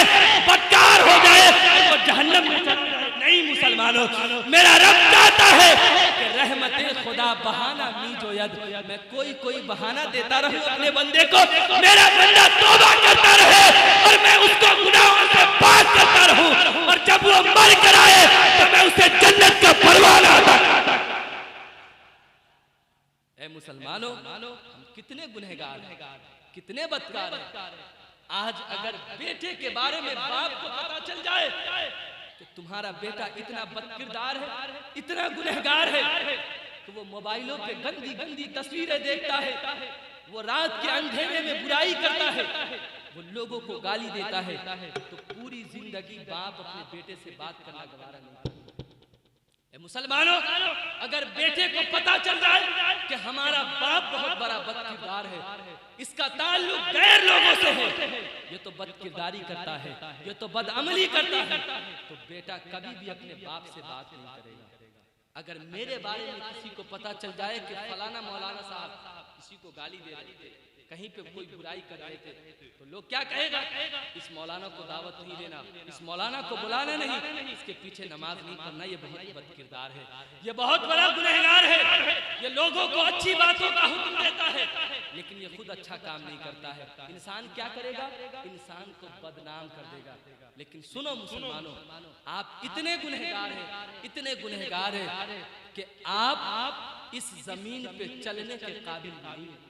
बदकार हो जाए, वो जहन्नम में चला जाए। नहीं मुसलमानों, मेरा रब चाहता है कि रहमते खुदा बहाना मीजो यद, मैं कोई बहाना देता रहूं अपने बंदे को, मेरा बंदा तौबा करता रहे और मैं उसको गुनाहों से पाक करता रहूं, और जब वो मर कर आए तो मैं उसे जन्नत का परवाना अता करता। ऐ मुसलमानों, हम कितने गुनहगार हैं, कितने बदकार हैं। आज अगर बेटे के बारे में बाप को पता चल जाए कि तुम्हारा बेटा इतना बदकिरदार है, इतना गुनहगार है, तो वो मोबाइलों पे गंदी गंदी तस्वीरें देखता है, वो रात के अंधेरे में बुराई करता है, वो लोगों को गाली देता है, तो पूरी जिंदगी बाप अपने बेटे से बात करना गवारा नहीं करता। मुसलमानों, अगर बेटे को पता चल जाए कि हमारा बाप बहुत बड़ा बदकिरदार है, इसका ताल्लुक गैर लोगों से है, ये तो बदकिरदारी करता है, ये तो बदअमली करता है, तो बेटा कभी भी अपने बाप से बात नहीं करेगा। अगर मेरे बारे में किसी को पता चल जाए कि फलाना मौलाना साहब किसी को गाली दे रहे थे, कहीं पे कोई बुराई कर रहे थे, तो लोग क्या कहेगा, इस मौलाना को दावत नहीं देना, इस मौलाना को बुलाना नहीं, इसके पीछे नमाज नहीं पढ़ना, ये बहुत बदकिरदार है, ये बहुत बड़ा गुनहगार है, ये लोगों को अच्छी बातों का हुक्म देता है, लेकिन ये खुद अच्छा काम नहीं करता है। इंसान क्या करेगा, इंसान को बदनाम कर देगा। लेकिन सुनो मुसलमानों, आप इतने गुनहगार हैं, इतने गुनहगार हैं कि आप इस जमीन पे चलने के काबिल नहीं हैं,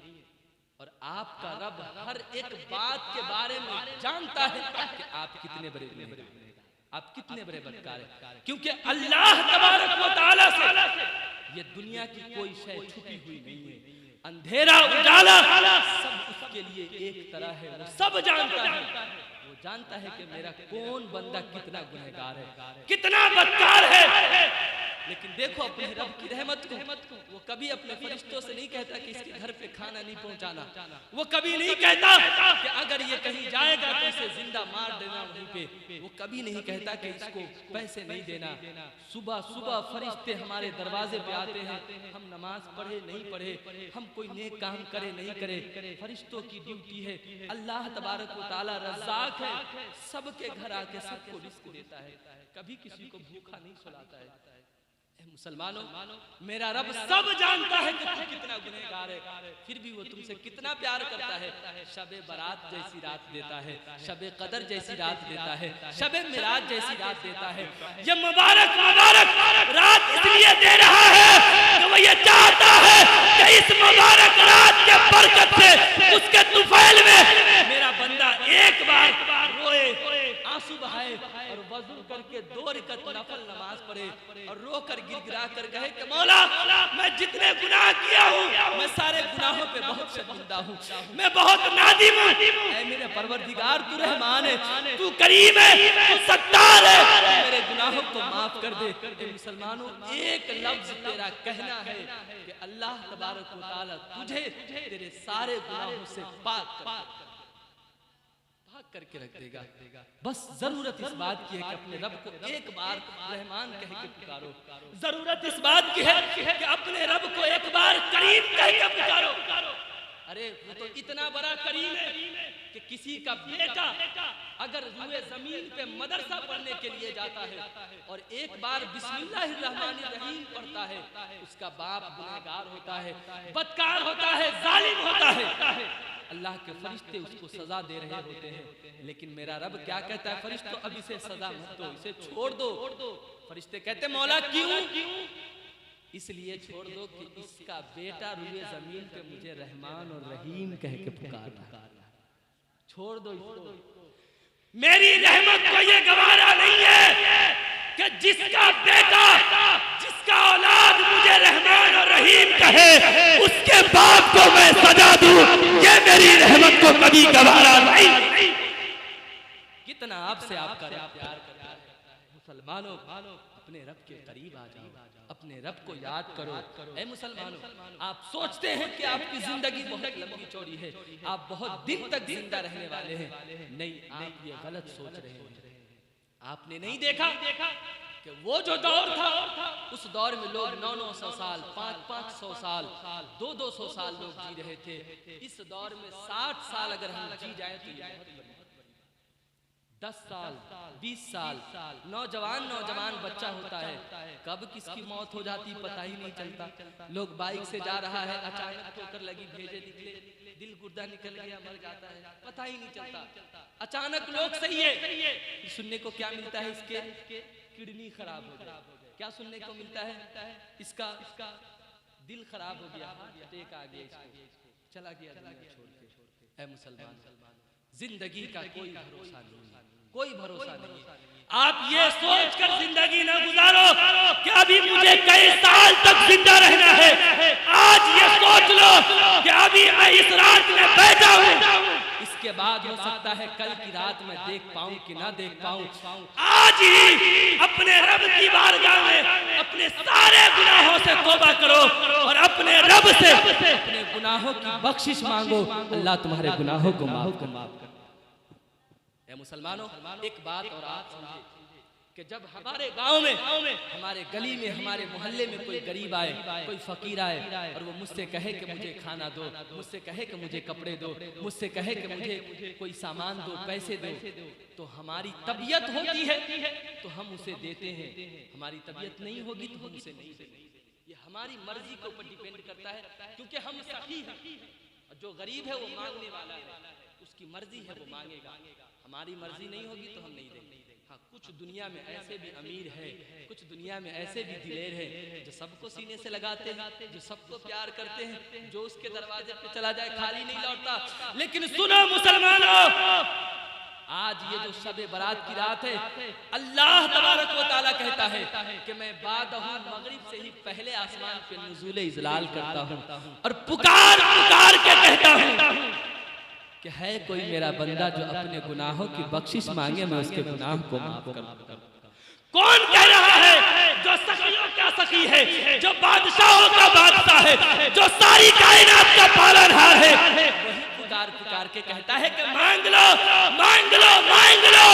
और आपका रब हर एक बात के बारे में जानता है कि आप कितने बड़े गुनहगार हैं, आप कितने बड़े बदकार हैं, क्योंकि अल्लाह तबारक व तआला से ये दुनिया की कोई शय छुपी हुई नहीं है। अंधेरा उजाला सब उसके लिए एक तरह है, वो सब जानता है, वो जानता है कि मेरा कौन बंदा कितना गुनहगार है, कितना बदकार है। लेकिन देखो अपने रब की रहमत को, वो कभी अपने फरिश्तों से नहीं कहता कि इसके घर पे खाना नहीं पहुंचाना, वो कभी नहीं कहता कि अगर ये कहीं जाएगा तो इसे जिंदा मार देना वहीं पे, वो कभी नहीं कहता कि इसको पैसे नहीं देना। सुबह सुबह फरिश्ते हमारे दरवाजे पे आते हैं, हम नमाज पढ़े नहीं पढ़े, हम कोई नेक काम करे नहीं करे, फरिश्तों की ड्यूटी है। अल्लाह तबारक व तआला रज़्ज़ाक़ है, सबके घर आके सबको रिस्क देता है, कभी किसी को भूखा नहीं सुलाता है। मुसलमानों, मेरा रब सब जानता है कि तू कितना गुनहगार है, फिर भी वो तुमसे कितना प्यार करता है। शबे बारात जैसी रात देता है, शबे कदर जैसी रात देता है, शबे मिराज जैसी रात देता है। ये मुबारक मुबारक रात इसलिए दे रहा है कि वो ये चाहता है कि इस मुबारक रात के बरकत से उसके तुफैल में मेरा बंदा एक बार रोए, आंसू बहाए और वजू करके 2 रकात नफल नमाज पढ़े और रोकर गिड़गिड़ा कर कहे कि मौला मैं जितने गुनाह किया हूँ मैं सारे गुनाहों पे बहुत शर्मिंदा हूँ, मैं बहुत नादिम हूँ। ऐ मेरे परवरदिगार तू रहमान है, तू करीम है, तू सत्तार है, मेरे गुनाहों को माफ कर दे। ए मुसलमानों, एक लफ्ज तेरा कहना है कि अल्लाह तबारक व तआला तुझे तेरे सारे गुनाहों से पाक करके रख देगा। बस जरूरत इस बात की है कि अपने रब को एक बार रहमान कह के पुकारो। जरूरत इस बात की है कि अपने रब को एक बार करीम कह के पुकारो। अरे वो तो इतना बड़ा करीम है कि किसी का बेटा अगर रुए जमीन पे मदरसा पढ़ने के लिए जाता है और एक बार बिस्मिल्लाहिर्रहमानिर्रहीम पढ़ता है, उसका बाप गुनहगार होता है, बदकार होता है, जालिम होता है, अल्लाह के फरिश्ते उसको सजा दे रहे होते हैं, लेकिन मेरा रब क्या कहता है, फरिश्तों अब इसे सजा मत दो, इसे छोड़ दो। फरिश्ते कहते मौला क्यों? इसलिए छोड़ दो कि इसका बेटा रुए जमीन पे मुझे रहमान और रहीम कह के पुकार रहा है, छोड़ दो इसको। मेरी रहमत को ये गवारा नहीं है कि जिसका बेटा, जिसका औलाद मुझे रहमान और रहीम कहे, उसके बाप को मैं सजा दूं, ये मेरी रहमत को कभी गवारा नहीं। कितना आपसे आपका प्यार करता है। मुसलमानों, अपने रब के करीब आ जाओ, अपने रब को याद करो। ऐ मुसलमानों, आप सोचते हैं कि आपकी जिंदगी बहुत लंबी चौड़ी है, आप बहुत दिन तक जिंदा रहने वाले हैं। नहीं, आप ये गलत सोच रहे हैं। आपने नहीं देखा कि वो जो दौर था, उस दौर में लोग 900 साल, 500 साल, 200 साल लोग जी रहे थे। इस दौर में 60 साल अगर हम जी जाए तो ये बहुत बड़ी 10 साल, 20 साल नौजवान बच्चा होता है, कब किसकी मौत हो जाती पता ही नहीं चलता। लोग बाइक से जा रहा है, अचानक ठोकर लगी, भेजे निकले, दिल गुर्दा निकल गया, मर जाता है, पता ही नहीं चलता। अचानक लोग सही है, सुनने को क्या मिलता है, इसके किडनी खराब हो गया। क्या सुनने को मिलता है, इसका दिल खराब हो गया, अटैक आ गया, चला गया दुनिया छोड़ के। ऐ मुसलमान, जिंदगी का कोई भरोसा नहीं, कोई भरोसा नहीं। आप ये सोच कर जिंदगी न गुजारो कि अभी मुझे कई साल तक जिंदा रहना है। आज ये सोच लो कि अभी मैं इस रात में बैठा हूँ, इसके बाद हो सकता है कल की रात में देख पाऊं कि ना देख पाऊं। आज ही अपने रब की बारगाह में अपने सारे गुनाहों से तौबा करो और अपने रब से अपने गुनाहों की बख्शिश मांगो। अल्लाह तुम्हारे गुनाहों को माफ कर। मुसलमानों, एक बात और आप समझे कि जब हमारे गांव में, हमारे गली में, हमारे मोहल्ले में कोई गरीब आए, कोई फकीर आए और वो मुझसे कहे कि मुझे खाना दो, मुझसे कहे कि मुझे कपड़े दो, मुझसे कहे कि मुझे कोई सामान दो, पैसे दो, तो हमारी तबीयत होती है तो हम उसे देते हैं, हमारी तबीयत नहीं होगी तो हम उसे नहीं देते। ये हमारी मर्जी के ऊपर डिपेंड करता है, क्योंकि हम सही हैं। जो गरीब है वो मांगने वाला है, उसकी मर्जी है वो मांगेगा, हमारी मर्जी नहीं होगी तो हम नहीं देंगे। हाँ, कुछ दुनिया में ऐसे भी अमीर है, कुछ दुनिया में ऐसे भी दिलेर है जो सबको सीने से लगाते हैं, जो सबको प्यार करते हैं, जो उसके दरवाजे पे चला जाए खाली नहीं लौटता। लेकिन सुनो मुसलमानों, आज ये जो शबे बारात की रात है, अल्लाह तबारक व तआला कहता है कि मैं बादहू मगरिब से ही पहले आसमान पे नुज़ूल इज़लाल करता हूँ और पुकार पुकार के कहता हूँ कि है कोई मेरा बंदा जो अपने गुनाहों की बख्शिश मांगे, मैं उसके गुनाह को माफ कर दूं। कौन कह रहा है? जो सखियों का सखी है, जो बादशाहों का बादशाह है, जो सारी कायनात का पालनहार है, वही पुकार पुकार के कहता है कि मांग लो, मांग लो, मांग लो।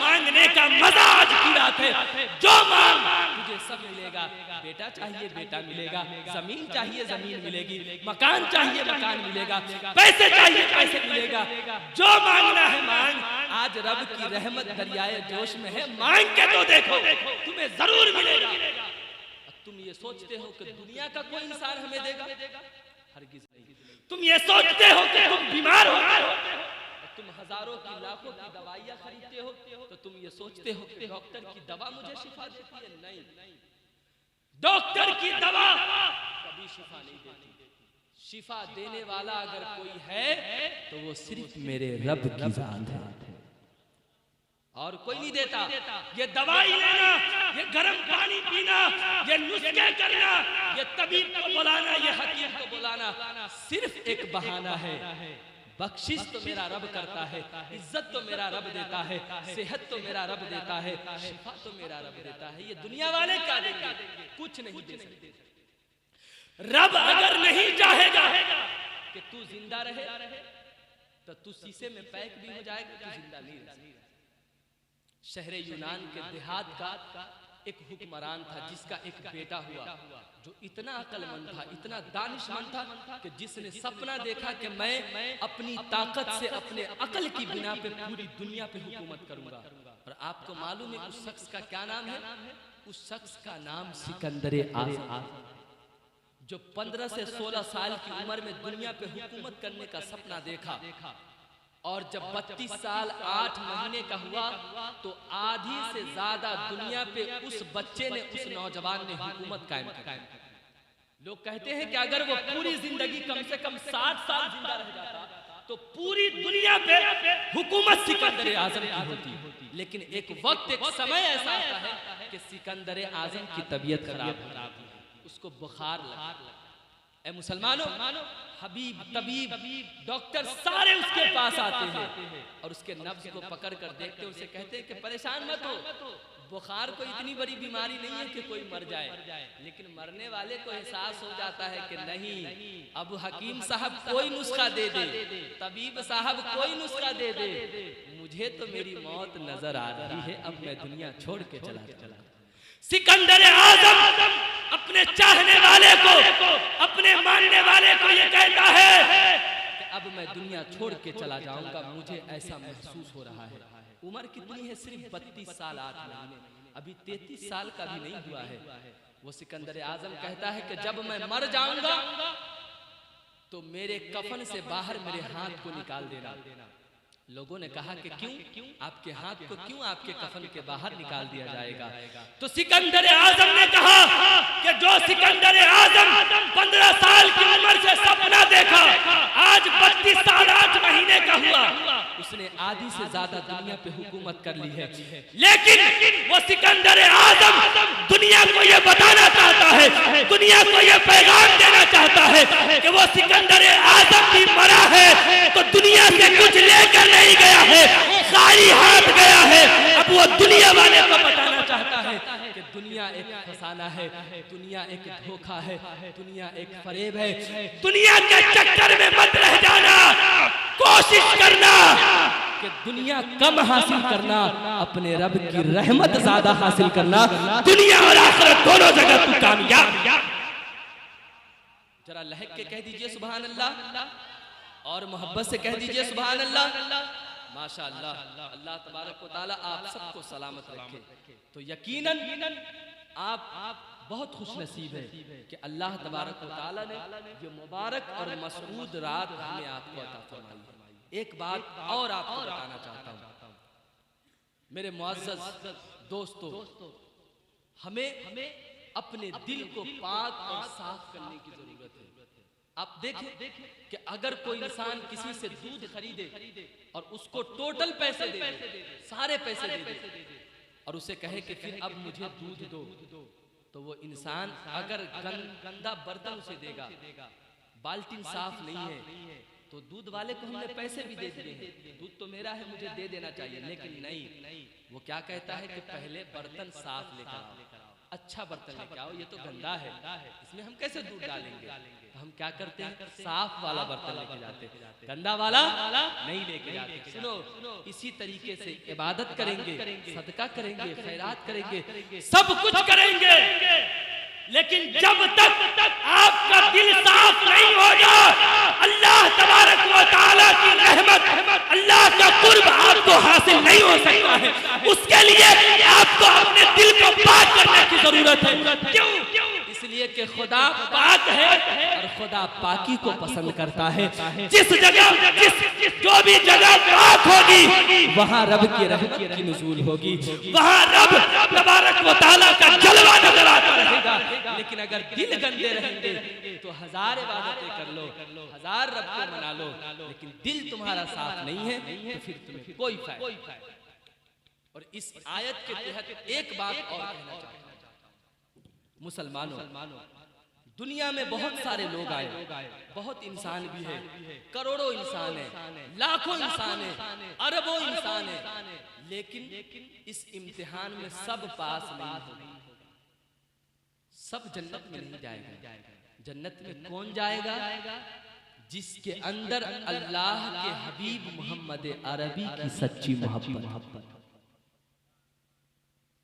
मांगने का मजा आज की रात है। जो मांग तुझे सब मिलेगा। बेटा चाहिए बेटा मिलेगा, जमीन चाहिए जमीन मिलेगी, मकान चाहिए मकान मिलेगा, पैसे चाहिए पैसे मिलेगा। जो मांगना है मांग। आज रब की रहमत दरियाए जोश में है, मांग के तो देखो, तुम्हें जरूर मिलेगा। तुम ये सोचते हो कि दुनिया का कोई इंसान हमें देगा? हरगिज़ नहीं। तुम ये सोचते हो कि तुम बीमार हो, तुम हजारों की लाखों की दवाइयां खरीदते हो, तो तुम ये सोचते हो कि डॉक्टर की दवा मुझे शिफा देती है? नहीं, डॉक्टर की दवा कभी शिफा नहीं देती। शिफा देने वाला अगर कोई है तो वो सिर्फ मेरे रब की जात है। और कोई नहीं देता। ये दवाई लेना, ये गर्म पानी पीना, ये नुस्खे करना, ये तबीब को बुलाना, ये हकीम को बुलाना सिर्फ एक बहाना है। बख्शिश तो मेरा रब करता है, इज्जत तो मेरा रब देता है, सेहत तो मेरा रब देता है, शिफा तो मेरा रब देता है। ये दुनिया वाले क्या देंगे? कुछ नहीं दे सकते। रब अगर नहीं चाहेगा कि तू जिंदा रहे तो तू शीशे में पैक भी हो जाएगा, तू जिंदा नहीं रह सकता। शहर यूनान के देहात का एक हुक्मरान था जिसका एक बेटा हुआ जो इतना अक्लमंद था, इतना दानिशमंद था कि जिसने सपना देखा कि मैं अपनी ताकत से, अपने अकल की बिना पे पूरी दुनिया पे हुकूमत करूंगा। और आपको मालूम है उस शख्स का क्या नाम है? उस शख्स का नाम सिकंदर आज़म, जो 15 से 16 साल की उम्र में दुनिया पे हुकूमत करने का सपना देखा और जब 32 साल 8 महीने का हुआ तो आधी से ज्यादा दुनिया पे उस बच्चे ने, उस नौजवान ने हुकूमत कायम की। लोग कहते हैं कि अगर वो पूरी जिंदगी कम से कम 60 साल जिंदा रह जाता तो पूरी दुनिया पे हुकूमत सिकंदर आजम की होती। लेकिन एक वक्त, एक समय ऐसा आता है कि सिकंदर आजम की तबीयत खराब हो जाती है, उसको बुखार लगा। ए मुसलमानों, हबीब, तबीब, डॉक्टर सारे उसके पास आते हैं और उसके नब्ज को पकड़ कर देखते हैं, उसे कहते हैं कि परेशान मत हो, बुखार कोई इतनी बड़ी बीमारी नहीं है कि कोई मर जाए। लेकिन मरने वाले को एहसास हो जाता है कि नहीं, अब हकीम साहब कोई नुस्खा दे दे, तबीब साहब कोई नुस्खा दे दे, मुझे तो मेरी मौत नजर आ रही है, अब मैं दुनिया छोड़ के चला। सिकंदर आजम अपने चाहने वाले को, अपने मानने वाले को ये कहता है कि अब मैं दुनिया छोड़ के चला जाऊंगा, मुझे ऐसा महसूस हो रहा है। उम्र कितनी है? सिर्फ 32 साल 8 महीने, अभी 33 साल का भी नहीं हुआ है। वो सिकंदर आजम कहता है कि जब मैं मर जाऊंगा तो मेरे कफन से बाहर मेरे हाथ को निकाल देना। लोगों ने कहा कि क्यों? आपके हाथ को क्यों आपके कफन के बाहर निकाल दिया जाएगा? तो सिकंदर आजम ने कहा कि जो सिकंदर आजम 15 साल की उम्र से सपना देखा, आज 32 साल 8 महीने का हुआ, उसने आधी से ज्यादा दुनिया पे हुकूमत कर ली है। लेकिन वो सिकंदर आजम दुनिया को ये बताना चाहता है, दुनिया को ये पैगाम देना चाहता है कि वो सिकंदर आजम भी मरा है तो दुनिया से कुछ लेकर नहीं गया है, खाली हाथ गया है। अब वो दुनिया वाले को बताना चाहता है कि दुनिया एक फसाना है, दुनिया एक धोखा है, दुनिया एक फरेब है। दुनिया के चक्कर में मत रह जाना, कोशिश करना कि दुनिया कम हासिल करना, अपने रब की रहमत ज्यादा हासिल करना। दुनिया और आखिरत दोनों जगह तू कामयाब। जरा लहक के कह दीजिए सुभान अल्लाह, और मोहब्बत से कह दीजिए सुभान अल्लाह। माशाअल्लाह, अल्लाह तबारक व तआला आप सबको सलामत रखे। तो यकीनन आप बहुत खुश नसीब है कि अल्लाह तबारक व तआला ने ये मुबारक और मसऊद रात हमें आपको अता फरमाई। एक बात और आपको बताना चाहता हूँ मेरे मुअज़्ज़ज़ दोस्तों, हमें अपने दिल को पाक और साफ करने की जरूरत है। आप देखें कि अगर कोई इंसान किसी से दूध खरीदे और उसको टोटल पैसे दे दे, सारे पैसे दे दे और उसे कहे कि फिर अब मुझे दूध दो, तो वो इंसान अगर गंदा बर्तन उसे देगा, बाल्टीन साफ नहीं है, तो दूध वाले को हमने पैसे भी दे दिए हैं, दूध तो मेरा है, मुझे दे देना चाहिए। लेकिन नहीं, वो क्या कहता है कि पहले बर्तन साफ लेकर आओ, अच्छा बर्तन लेकर आओ, ये तो गंदा है, इसमें हम कैसे दूध डालेंगे? तो हम क्या करते हैं? साफ वाला बर्तन लेके जाते हैं, गंदा वाला नहीं लेके जाते। सुनो, इसी तरीके से इबादत करेंगे, सदका करेंगे, खैरात करेंगे, सब कुछ करेंगे, लेकिन जब तक आपका दिल साफ नहीं होगा, अल्लाह तबारक व तआला की रहमत, अल्लाह का कुर्ब आपको हासिल नहीं हो सकता है। उसके लिए आपको अपने दिल को पाक करने की जरूरत है। क्यों? इसलिए कि खुदा पाक है और खुदा पाकी को पसंद करता है। जिस जगह जो भी जगह पाक होगी वहाँ रब की रहमत की नुज़ूल होगी, वहाँ रब तबारक व तआला का जलवा नजर आता रहेगा। लेकिन अगर दिल गंदे रहेंगे तो 1000 इबादतें कर लो, 1000 रब को मना लो, लेकिन दिल तुम्हारा साफ नहीं है तो फिर तुम्हें कोई फायदा। और इस आयत के तहत एक बात और कहना चाहता हूं, मुसलमानों, दुनिया में बहुत सारे लोग आए, बहुत इंसान भी है, करोड़ों इंसान है, लाखों इंसान है, अरबों इंसान है, लेकिन इस इम्तिहान में सब पास नहीं होंगे, सब जन्नत में नहीं जाएगा। जन्नत में कौन जाएगा? जिसके अंदर अल्लाह के हबीब मोहम्मद अरबी की सच्ची मोहब्बत।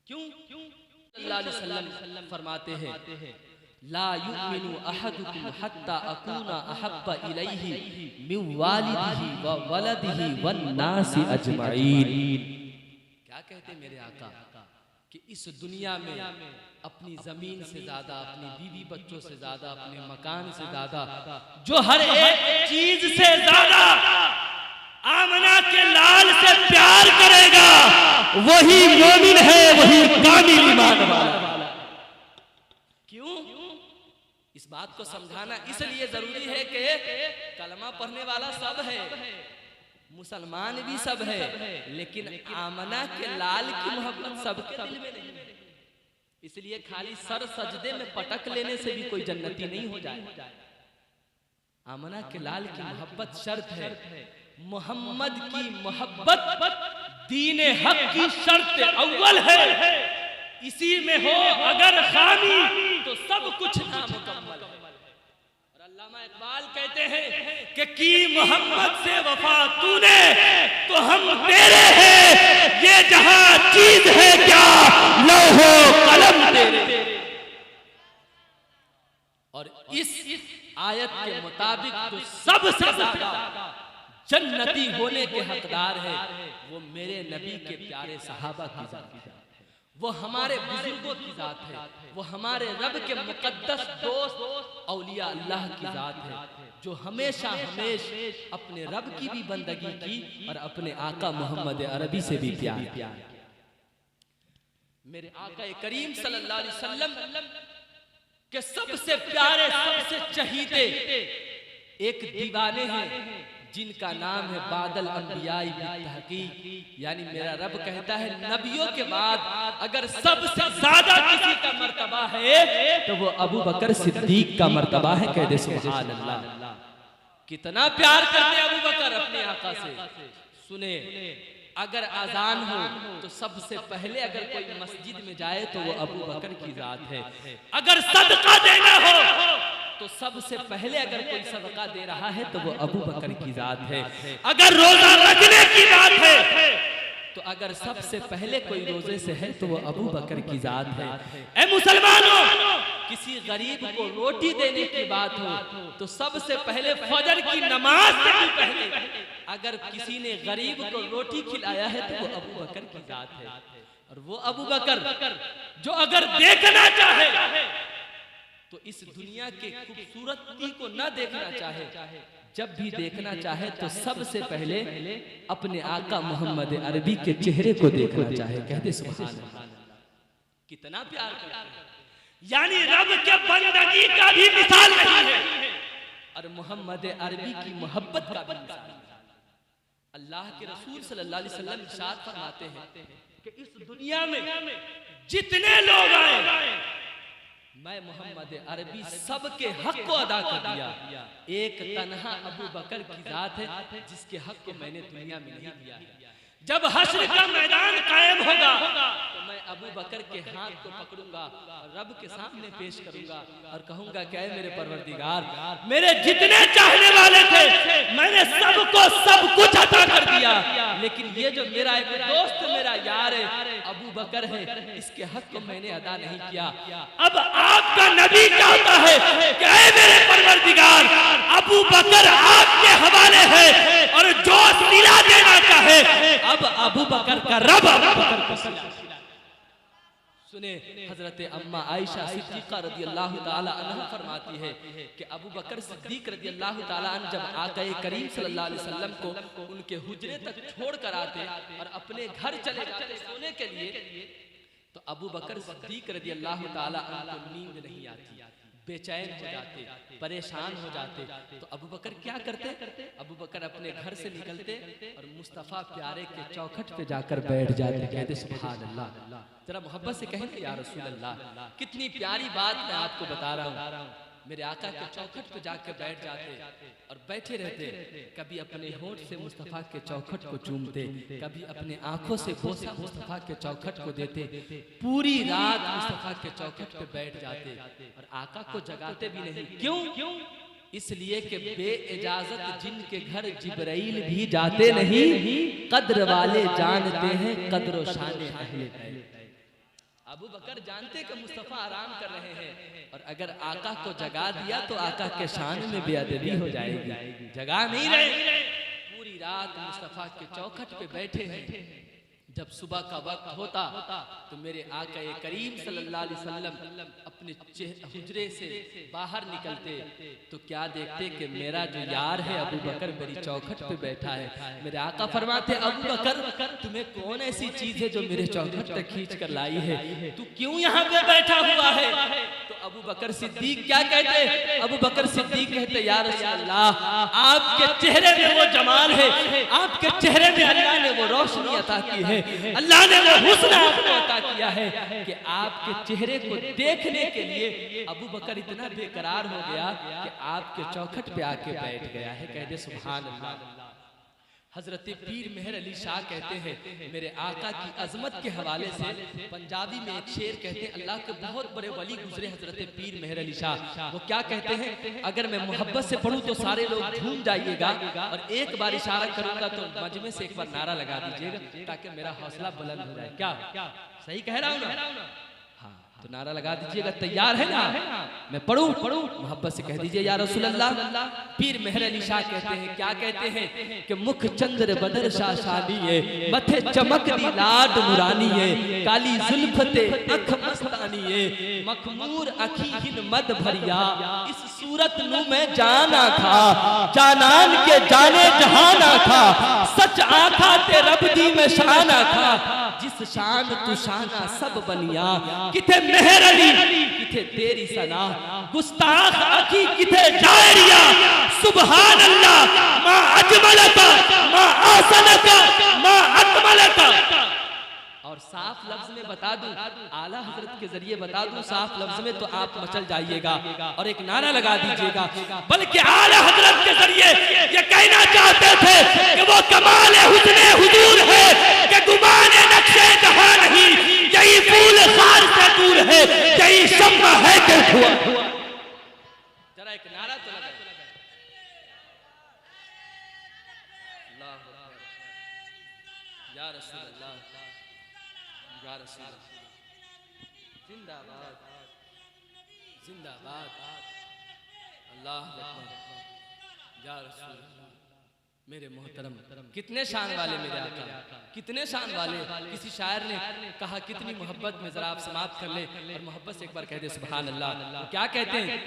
क्यों? सल्लल्लाहु अलैहि वसल्लम फरमाते हैं, ला युमिनु अहदुकुम हत्ता अकूना अहब्बा इलैहि मिन वालिदिही व वलदिही वन नासी अजमईन। क्या कहते मेरे आका कि इस दुनिया में अपनी जमीन से ज्यादा, अपनी बीवी बच्चों से ज्यादा, अपने मकान से ज्यादा, जो हर एक चीज से ज्यादा आमना के लाल से प्यार करेगा, वही मोमिन है, वही कामिल ईमान वाला। क्यों? इस बात को समझाना इसलिए जरूरी है कि कलमा पढ़ने वाला सब है, मुसलमान भी सब है, लेकिन आमना के लाल की मोहब्बत सबके दिल में नहीं है। इसलिए खाली सर सजदे में पटक लेने से भी कोई जन्नती नहीं हो जाए। आमना के लाल की मोहब्बत शर्त है। मोहम्मद की मोहब्बत दीन हक की शर्त अव्वल है। इसी में हो अगर खामी तो सब कुछ नामुकम्मल है। और अल्लामा इकबाल कहते हैं कि की मोहम्मद से वफा तूने तो हम तेरे हैं, ये जहां चीज है क्या लौहो कलम तेरे। और इस आयत के मुताबिक जो सबसे ज्यादा जन्नती होने के हकदार है वो मेरे नबी के प्यारे सहाबा की जात है, वो हमारे बुजुर्गों की जात है, वो हमारे रब के मुकद्दस दोस्त औलिया अल्लाह की जात है, जो हमेशा अपने रब की भी बंदगी की और अपने आका मोहम्मद अरबी से भी प्यार। मेरे आका करीम सल्लल्लाहु अलैहि वसल्लम के सबसे प्यारे, सबसे चहीते एक दीवाने हैं जिनका नाम है बादल अंबियाई बितहकीक। यानी मेरा रब कहता है नबियों के बाद अगर सबसे ज्यादा किसी का मर्तबा है तो वो अबू बकर सिद्दीक का मर्तबा है। कह दे सुभान अल्लाह। कितना प्यार करते अबू बकर अपने आका से। सुने, अगर आजान हो तो सबसे पहले अगर कोई मस्जिद में जाए तो वो अबू बकर की जात है। अगर सदका देना हो तो सबसे पहले अगर कोई सदका दे रहा है तो वो अबू बकर की जात है। अगर रोजा रखने की बात है तो अगर सबसे पहले कोई रोजे से है तो वो अबू बकर की जात है। ऐ मुसलमानों, किसी गरीब को रोटी देने की बात हो तो सबसे पहले फजर की नमाज से भी पहले अगर किसी ने गरीब को रोटी खिलाया है तो वो अबू बकर की जात है। और वो अबू बकर जो अगर देखना चाहे तो इस दुनिया के खूबसूरती को न देखना चाहे, जब भी देखना चाहे तो सबसे पहले अपने आका मोहम्मद अरबी के चेहरे को देखना चाहे। कहते सुभान अल्लाह। कितना प्यार करते हैं। यानी रब के बंदगी का भी मिसाल नहीं है और मोहम्मद अरबी की मोहब्बत का भी मिसाल। अल्लाह के रसूल सल्लल्लाहु अलैहि वसल्लम इरशाद फरमाते हैं कि इस दुनिया में जितने लोग आए मैं मोहम्मद अरबी सबके हक को अदा कर दिया। एक तन्हा अबू बकर की जात है जिसके हक को मैंने दुनिया में नहीं दिया। जब हश्र का मैदान कायम होगा तो मैं अबू बकर के हाथ को पकड़ूंगा और रब के सामने पेश करूंगा और कहूंगा क्या है मेरे परवरदिगार, मेरे जितने चाहने वाले थे मैंने सबको सब कुछ अता कर दिया, लेकिन ये जो मेरा एक दोस्त, मेरा यार है अबू बकर है, इसके हक को मैंने अदा नहीं किया। अब आपका नबी चाहता है क्या है मेरे परवरदिगार, अबू बकर आपके हवाले है और जो सिला देना चाहे अब अबू बकर का रब अबू बकर को सिला। सुने, हजरत अम्मा आयशा सिद्दीका रदियल्लाहु ताला अन्हा फरमाती है कि अबू बकर सिद्दीक रदियल्लाहु ताला अन्हु जब आका करीम सल्लल्लाहु अलैहि वसल्लम को उनके हुजरे तक छोड़ कर आते और अपने घर चले जाते सोने के लिए तो अबू बकर सिद्दीक रदियल्लाहु ताला अन्हु को नींद नहीं आती। बेचैन हो जाते, परेशान हो जाते, तो अबू बकर क्या करते? अबू बकर अपने घर से निकलते और मुस्तफ़ा प्यारे के चौखट पे जाकर बैठ जाते, कहते सुभान अल्लाह। जरा मोहब्बत से कहेंगे या रसूल अल्लाह, कितनी प्यारी बात मैं आपको बता रहा हूँ। मेरे आका के चौखट पे जाकर बैठ जाते और बैठे रहते, कभी अपने होंठ से मुस्तफ़ा के चौखट को चूमते, कभी अपने आंखों से बोसा मुस्तफ़ा के चौखट को देते, पूरी रात मुस्तफ़ा के चौखट पे बैठ जाते और आका को जगाते भी नहीं। क्यों? इसलिए कि बेइजाजत जिनके घर जिब्राइल भी जाते नहीं, कद्र वाले जानते हैं कद्र व शान अहले बैत। अबू बकर जानते कि मुस्तफ़ा आराम कर रहे हैं और अगर आका को जगा दिया तो आका के शान में बेअदबी हो जाएगी। जगा नहीं रहे, पूरी रात मुस्तफ़ा के चौखट पे बैठे हैं। जब सुबह का वक्त होता तो मेरे आका करीम सल्लल्लाहु अलैहि वसल्लम अपने हुजरे से बाहर निकलते तो क्या देखते कि मेरा जो यार है अबू बकर मेरी चौखट पे बैठा है। मेरे आका फरमाते, अबू बकर तुम्हें कौन ऐसी चीज है जो मेरे चौखट तक खींच कर लाई है, तू क्यों यहाँ पे बैठा हुआ है? तो अबू बकर सिद्दीक क्या कहते? अबू बकर सिद्दीक कहते, या रसूल अल्लाह, आपके चेहरे में वो जमाल है, आपके चेहरे में अल्लाह ने वो रोशनी अता की है, अल्लाह ने वो हुस्न आपको अता किया है कि आपके चेहरे को देखने के लिए अबू बकर इतना बेकरार हो गया कि आपके चौखट पे आके बैठ गया है। कहते सुभान अल्लाह। हजरत पीर मेहर अली शाह कहते हैं, मेरे आका की अजमत के हवाले से पंजाबी में एक शेर कहते हैं, अल्लाह के बहुत बड़े वली गुजरे हजरत पीर मेहर अली शाह। वो क्या कहते हैं? अगर मैं मोहब्बत से पढ़ूं तो सारे लोग झूम जाइएगा और एक बार इशारा करूंगा तो मजमे से एक बार नारा लगा दीजिएगा ताकि मेरा हौसला बुलंद हो जाए। क्या सही कह रहा हूं ना? हाँ, तो नारा लगा दीजिएगा। तैयार है ना? मैं पढ़ूं? मोहब्बत से कह दीजिए या रसूल अल्लाह। पीर मेहर अली शाह कहते हैं, क्या कहते हैं कि मुख चंद्र बदर शाह शादी है, मथे चमक दी लाड नुरानी है, काली जुल्फते अख मस्तानी है, मखमूर अखी हिन मद भरिया, इस सूरत नु में जाना था, जानान के जाने जहाना था, सच आखा ते रब दी में शाना था, जिस शान तू शाना सब बनिया, किथे मेहर अली किथे तेरी सना, गुस्ताख अखी किथे जायरिया, सुभान अल्लाह मा अजमलका मा आसनका मा अकमलका। और साफ लफ्ज में बता दूं, आला हजरत के जरिए बता दूं साफ लफ्ज में, तो आप मचल जाइएगा और एक नारा लगा दीजिएगा। बल्कि आला हजरत के जरिए ये कहना चाहते थे कि वो कमाल हुस्ने हुजूर है कि गुमाने नक्शे जहां नहीं, यही फूल खार से दूर है, यही शम्मा है कि हुआ। जरा एक नारा तो लगा। या रसूल अल्लाह, या रसूल अल्लाह, जिंदाबाद जिंदाबाद, अल्लाह अकबर, या रसूल अल्लाह। मेरे मोहतरम, कितने शान वाले मेरे आका, कितने शान वाले। किसी शायर ने कहा कितनी मोहब्बत में, जरा आप समाप्त कर ले और मोहब्बत से एक बार कह दे सुभान अल्लाह। तो क्या कहते हैं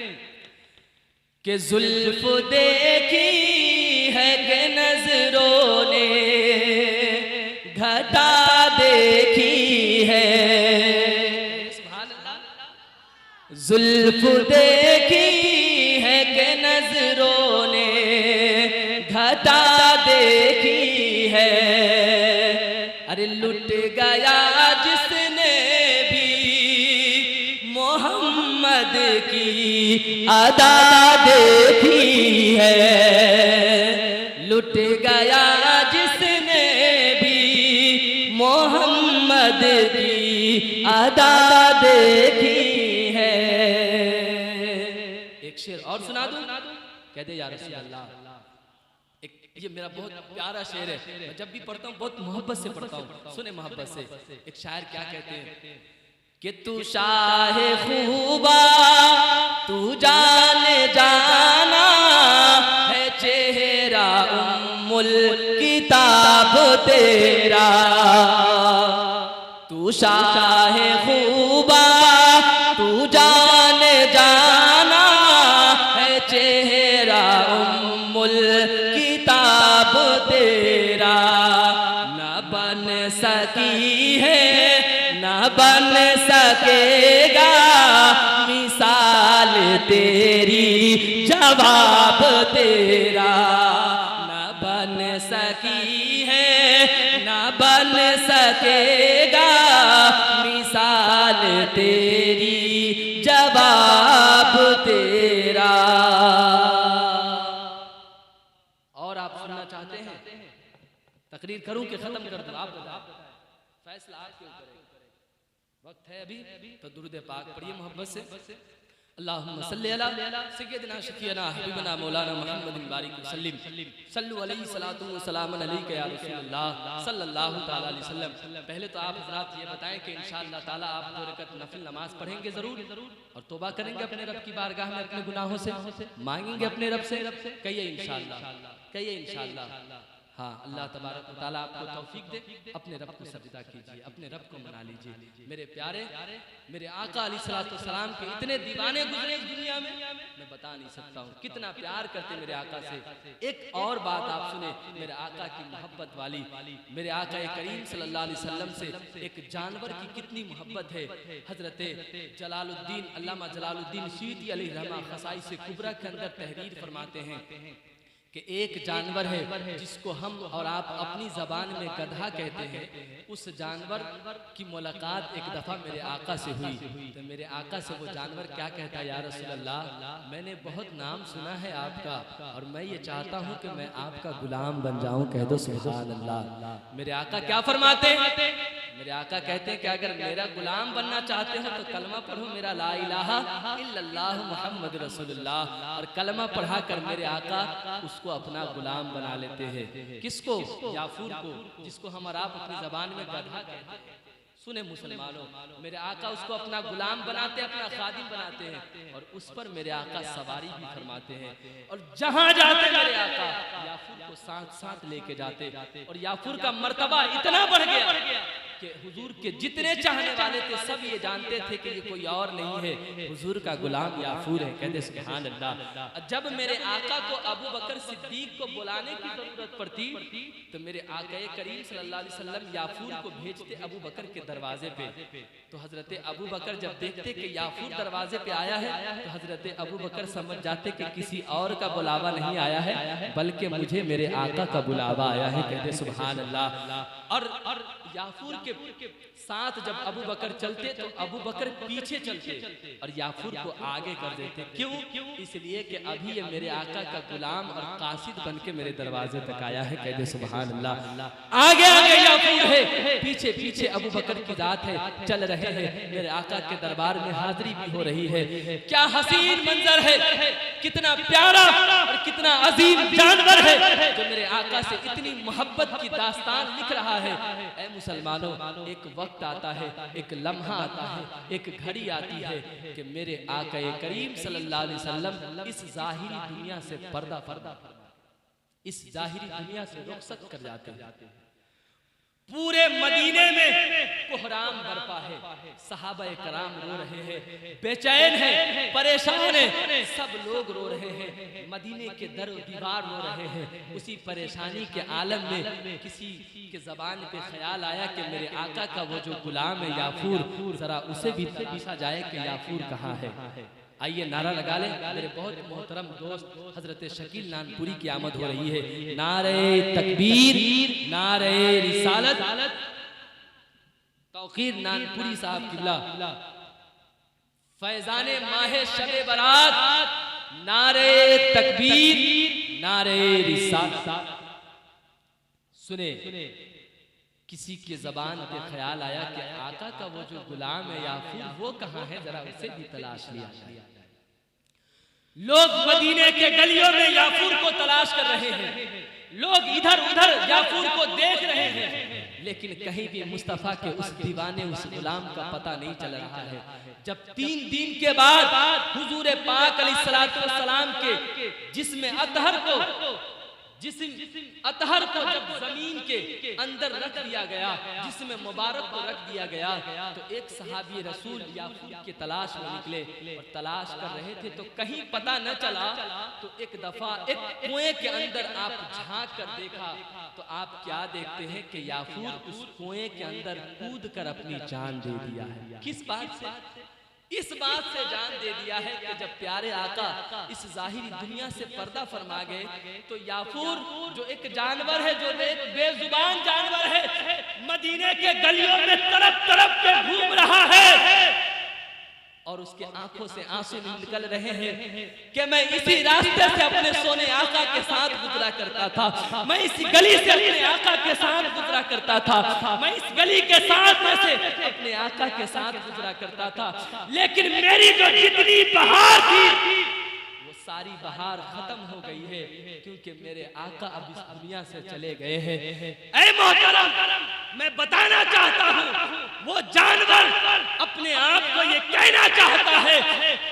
कि जुल्फ देखी है कि नजरों ने घटा देखी है, जुल्फ देखी है कि नजरों ने घटा देखी है, अरे लुट गया जिसने भी मोहम्मद की अदा देखी है, लुट गया जिसने भी मोहम्मद की अदा देखी है। एक शेर और सुना दूं? कह दे या रसूल अल्लाह। ये मेरा बहुत प्यारा शेर है, मैं जब भी पढ़ता हूँ बहुत मोहब्बत से पढ़ता हूँ। सुने मोहब्बत से, एक शायर क्या कहते हैं कि तू शाह खूबा तू जान जाना है, चेहरा उम्मुल किताब तेरा, तू शाह खूबा तू जान जाना है, चेहरा उम्मुल किताब तेरा, न बन सकी है न बन सकेगा मिसाल मिसाल तेरी जवाब तेरा न बन सकी है न बन सकेगा मिसाल तेरी जवाब तेरा। और आप सुनना चाहते हैं? तकरीर करूं कि खत्म कर दूं? आप फैसला आपके ऊपर है। वक्त है अभी तो दुरूद पाक पढ़िए मोहब्बत से। अल्लाहुम्मा सल्ली अला सय्यिदिना शफीअना हबीबना मौलाना मुहम्मदिन बारिक वसल्लिम सल्लु अलैहि सलातु व सलामुन अलैका या रसूलल्लाह सल्लल्लाहु तआला अलैहि वसल्लम। पहले तो आप हज़रात ये बताएं कि इंशाअल्लाह ताला आप 2 रकात नफिल नमाज पढ़ेंगे जरूर और तौबा करेंगे अपने रब की बारगाह में अपने गुनाहों से, मांगेंगे अपने रब से। कहिए इंशाअल्लाह, कहिए इंशाअल्लाह। हाँ, अल्लाह तबारक व तआला आपको तौफीक दे। अपने रब को सजदा कीजिए, अपने रब को मना लीजिए। मेरे प्यारे, मेरे आका अलैहिस्सलातु वस्सलाम के इतने दीवाने गुजरे इस दुनिया में, मैं बता नहीं सकता हूँ कितना प्यार करते मेरे आका से। एक और बात आप सुने, मेरे आका की मोहब्बत वाली, मेरे आका करीम सल्लल्लाहु अलैहि वसल्लम से एक जानवर की कितनी मोहब्बत है। हजरत जलालुद्दीन अल्लामा जलालुद्दीन सूयती अलैहि रहमा खसाइस कुबरा के अंदर तहरीर फरमाते हैं कि एक जानवर है जिसको हम और आप अपनी जबान में गधा कहते हैं। उस जानवर की मुलाकात एक दफा मेरे आका से हुई तो मेरे आका से वो जानवर क्या कहता है, या रसूल अल्लाह मैंने बहुत नाम सुना है आपका और मैं ये चाहता हूँ कि मैं आपका गुलाम बन जाऊँ। कह दो सुभान अल्लाह। मेरे आका क्या फरमाते हैं? मेरे आका कहते हैं कि अगर मेरा गुलाम बनना चाहते हो तो कलमा पढ़ो मेरा ला इलाहा इल्लल्लाह मुहम्मद रसूलुल्लाह। और कलमा पढ़ा कर मेरे आका उसको अपना गुलाम बना लेते हैं। किसको? याफूर को, जिसको हम और आप अपनी जबान में गधा कहते हैं। सुने मुसलमानों, मेरे आका उसको अपना गुलाम बनाते, अपना खादिम बनाते हैं और उस पर मेरे आका सवारी भी फरमाते हैं। और जहां जाते मेरे आका याफूर को साथ साथ लेके जाते और याफूर का मर्तबा इतना बढ़ गया कि हुजूर के जितने चाहने वाले थे सब ये जानते थे कि ये कोई और नहीं है, हुजूर का गुलाम याफूर है। कहते सुभान अल्लाह। जब मेरे आका को अबू बकर सिद्दीक को बुलाने की जरूरत पड़ती तो मेरे आका करीम सल्लल्लाहु अलैहि वसल्लम याफूर को भेजते अबू बकर के दरवाजे पे। तो हजरत अबू बकर जब देखते कि याफूर दरवाजे पे आया है तो हजरत अबू बकर समझ जाते कि किसी और का बुलावा नहीं आया है बल्कि मुझे मेरे आका का बुलावा आया है। कहते सुभान अल्लाह। और याफूर के साथ जब अबू बकर चलते तो अबू बकर पीछे चलते और याफूर को आगे कर देते। क्यों? इसलिए कि अभी ये मेरे आका का गुलाम और कासिद बन के मेरे दरवाजे तक आया है। कहते सुभान अल्लाह। आगे आगे याफूर है, पीछे पीछे अबू बकर की जात है, चल रहे हैं। मेरे आका के दरबार में हाजिरी भी हो रही है। क्या हसीन मंजर है, कितना प्यारा और कितना अजीम जानवर है जो मेरे आका से इतनी मोहब्बत की दास्तान लिख रहा है। ऐ मुसलमानों, एक वक्त आता है, एक लम्हा आता है, एक घड़ी आती है कि मेरे आका करीम सल्लल्लाहु अलैहि वसल्लम इस जाहिरी दुनिया से पर्दा इस जाहिरी दुनिया से रुखसत कर जाते हैं। पूरे मदीने में कोहराम बरपा है, सहाबा कराम रो रहे हैं, बेचैन है, परेशान है, सब लोग रो रहे हैं, मदीने के दर दीवार रो रहे हैं। उसी परेशानी के आलम में किसी के जबान पे ख्याल आया कि मेरे आका का वो जो गुलाम है याफूर, जरा उसे भी पूछा जाए कि याफूर कहाँ है। आइए नारा लगा लें। मेरे बहुत मोहतरम दोस्त हजरत शकील नानपुरी की आमद हो रही है। नारे तकबीर, नारे रिसालत, तौकीर नानपुरी साहब किबला, फैजाने माहे शबे बरात, नारे तकबीर, नारे रिसालत। सुने, किसी के जबान पे ख्याल आया कि आका का वो जो गुलाम है याफूर वो कहाँ है, जरा उसे भी तलाश लिया। लोग मदीने के गलियों में याफूर को तलाश कर रहे हैं, लोग इधर उधर याफूर को देख रहे हैं, लेकिन कहीं भी मुस्तफा के उस दीवाने उस गुलाम का पता नहीं चल रहा है। जब 3 दिन के बाद हुजूर पाक अलैहिस्सलातु वस्सलाम के जिस्म अतहर को जब जमीन के अंदर रख दिया गया, जिसमें मुबारक को रख दिया गया, तो एक सहाबी रसूल याफूर की तलाश में निकले और तलाश कर रहे थे तो कहीं पता न चला। तो एक दफा एक कुएं के अंदर आप झांक कर देखा तो आप क्या देखते हैं कि याफूर उस कुएं के अंदर कूद कर अपनी जान दे दिया है। किस बात से? इस बात से जान दे दिया है कि जब प्यारे आका इस जाहिरी दुनिया से पर्दा फरमा गए तो याफूर जो एक जानवर है, जो एक बेजुबान जानवर है, मदीने के गलियों में तरफ तरफ के घूम रहा है और उसके आंखों से आंसू निकल रहे हैं कि मैं इसी रास्ते से अपने सोने आका के साथ गुजरा करता था, मैं इसी गली से अपने आका के साथ गुजरा करता था, मैं इस गली के साथ में से अपने आका के साथ गुजरा करता था, लेकिन मेरी जो जितनी बहार थी वो सारी बहार खत्म हो गई है क्योंकि मेरे आका अब इस दुनिया से चले गए हैं। ऐ मोहतरम, मैं बताना चाहता हूँ वो जानवर अपने आप को ये कहना चाहता है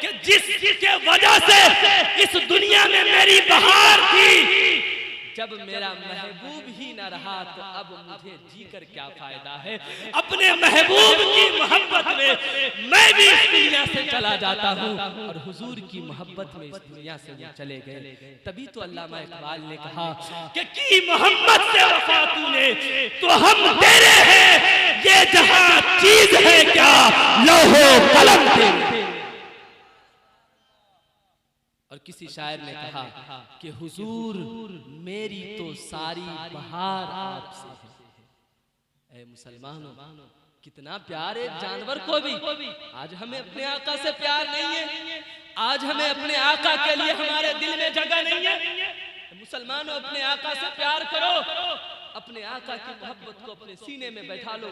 कि जिसके वजह से इस दुनिया में मेरी बहार थी, जब मेरा महबूब ही न रहा तो अब मुझे जीकर क्या फायदा है। अपने महबूब की मोहब्बत में मैं भी इस दुनिया से चला जाता हूँ और हुजूर की मोहब्बत में इस दुनिया से वो चले गए। तभी तो अल्लामा इकबाल ने कहा कि की मोहब्बत से वफा तूने तो हम तेरे हैं, ये जहां चीज है क्या लौहो कलम तेरे। और किसी शायर ने कहा कि हुजूर मेरी तो सारी बहार आपसे है। ऐ मुसलमानों, कितना प्यार एक जानवर को भी। आज हमें अपने आका से प्यार नहीं है, आज हमें अपने आका के लिए हमारे दिल में जगह नहीं है। मुसलमानों, अपने आका से प्यार करो, अपने आका की मोहब्बत को अपने सीने में बैठा लो।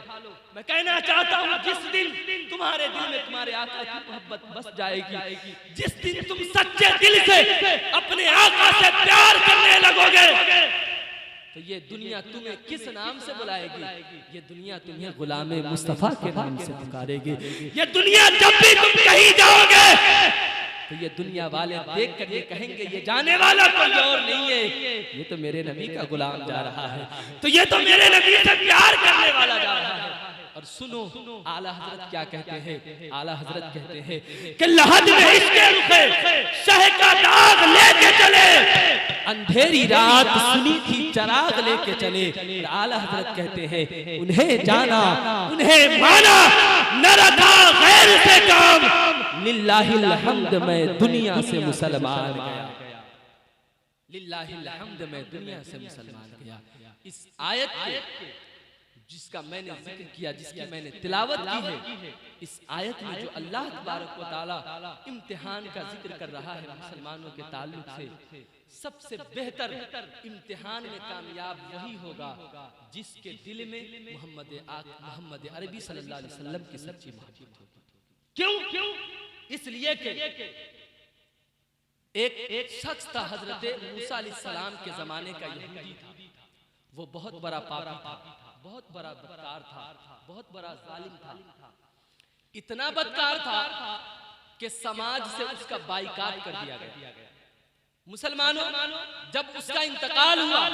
मैं कहना चाहता हूँ जिस दिन तुम्हारे दिल में तुम्हारे आका की मोहब्बत बस जाएगी, जिस दिन तुम सच्चे दिल से अपने आका से प्यार करने लगोगे तो ये दुनिया तुम्हें किस नाम से बुलाएगी? ये दुनिया तुम्हें गुलामे मुस्तफा के नाम से पुकारेगी। ये दुनिया जब भी तुम कहीं जाओगे तो ये दुनिया वाले देख कर ये कहेंगे ये जाने वाला कोई और नहीं है, ये तो मेरे नबी का गुलाम जा रहा है, तो ये तो मेरे नबी से प्यार करने वाला जा रहा है। और सुनो आला हजरत क्या कहते हैं, आला हजरत कहते हैं कि लहद में इसके रुखे शह का दाग लेके चले, अंधेरी रात सुनी थी चराग लेके चले। आला हजरत कहते हैं उन्हें जाना उन्हें माना न रखा गैर से काम, लिल्लाहिल हम्द मैं दुनिया से मुसलमान गया, लिल्लाहिल हम्द मैं दुनिया से मुसलमान गया। इस आयत के जिसका मैंने जिक्र किया, जिसकी मैंने तिलावत की है, इस आयत में जो अल्लाह तबारक व तआला इम्तिहान का जिक्र कर रहा है मुसलमानों के ताल्लुक से, सबसे बेहतर इम्तिहान में कामयाब वही होगा जिसके दिल में मोहम्मद अरबी सल्लल्लाहु अलैहि वसल्लम की सच्ची मोहब्बत होगी। क्यों? इसलिए कि एक शख्स था हजरत मूसा अलैहिस्सलाम के जमाने का यहूदी था, वो बहुत बड़ा पापी था, बहुत बड़ा बदकार था, बहुत बड़ा जालिम था, इतना बदकार था कि समाज से उसका बाइकाट कर दिया गया। मुसलमानों, जब उसका इंतकाल हुआ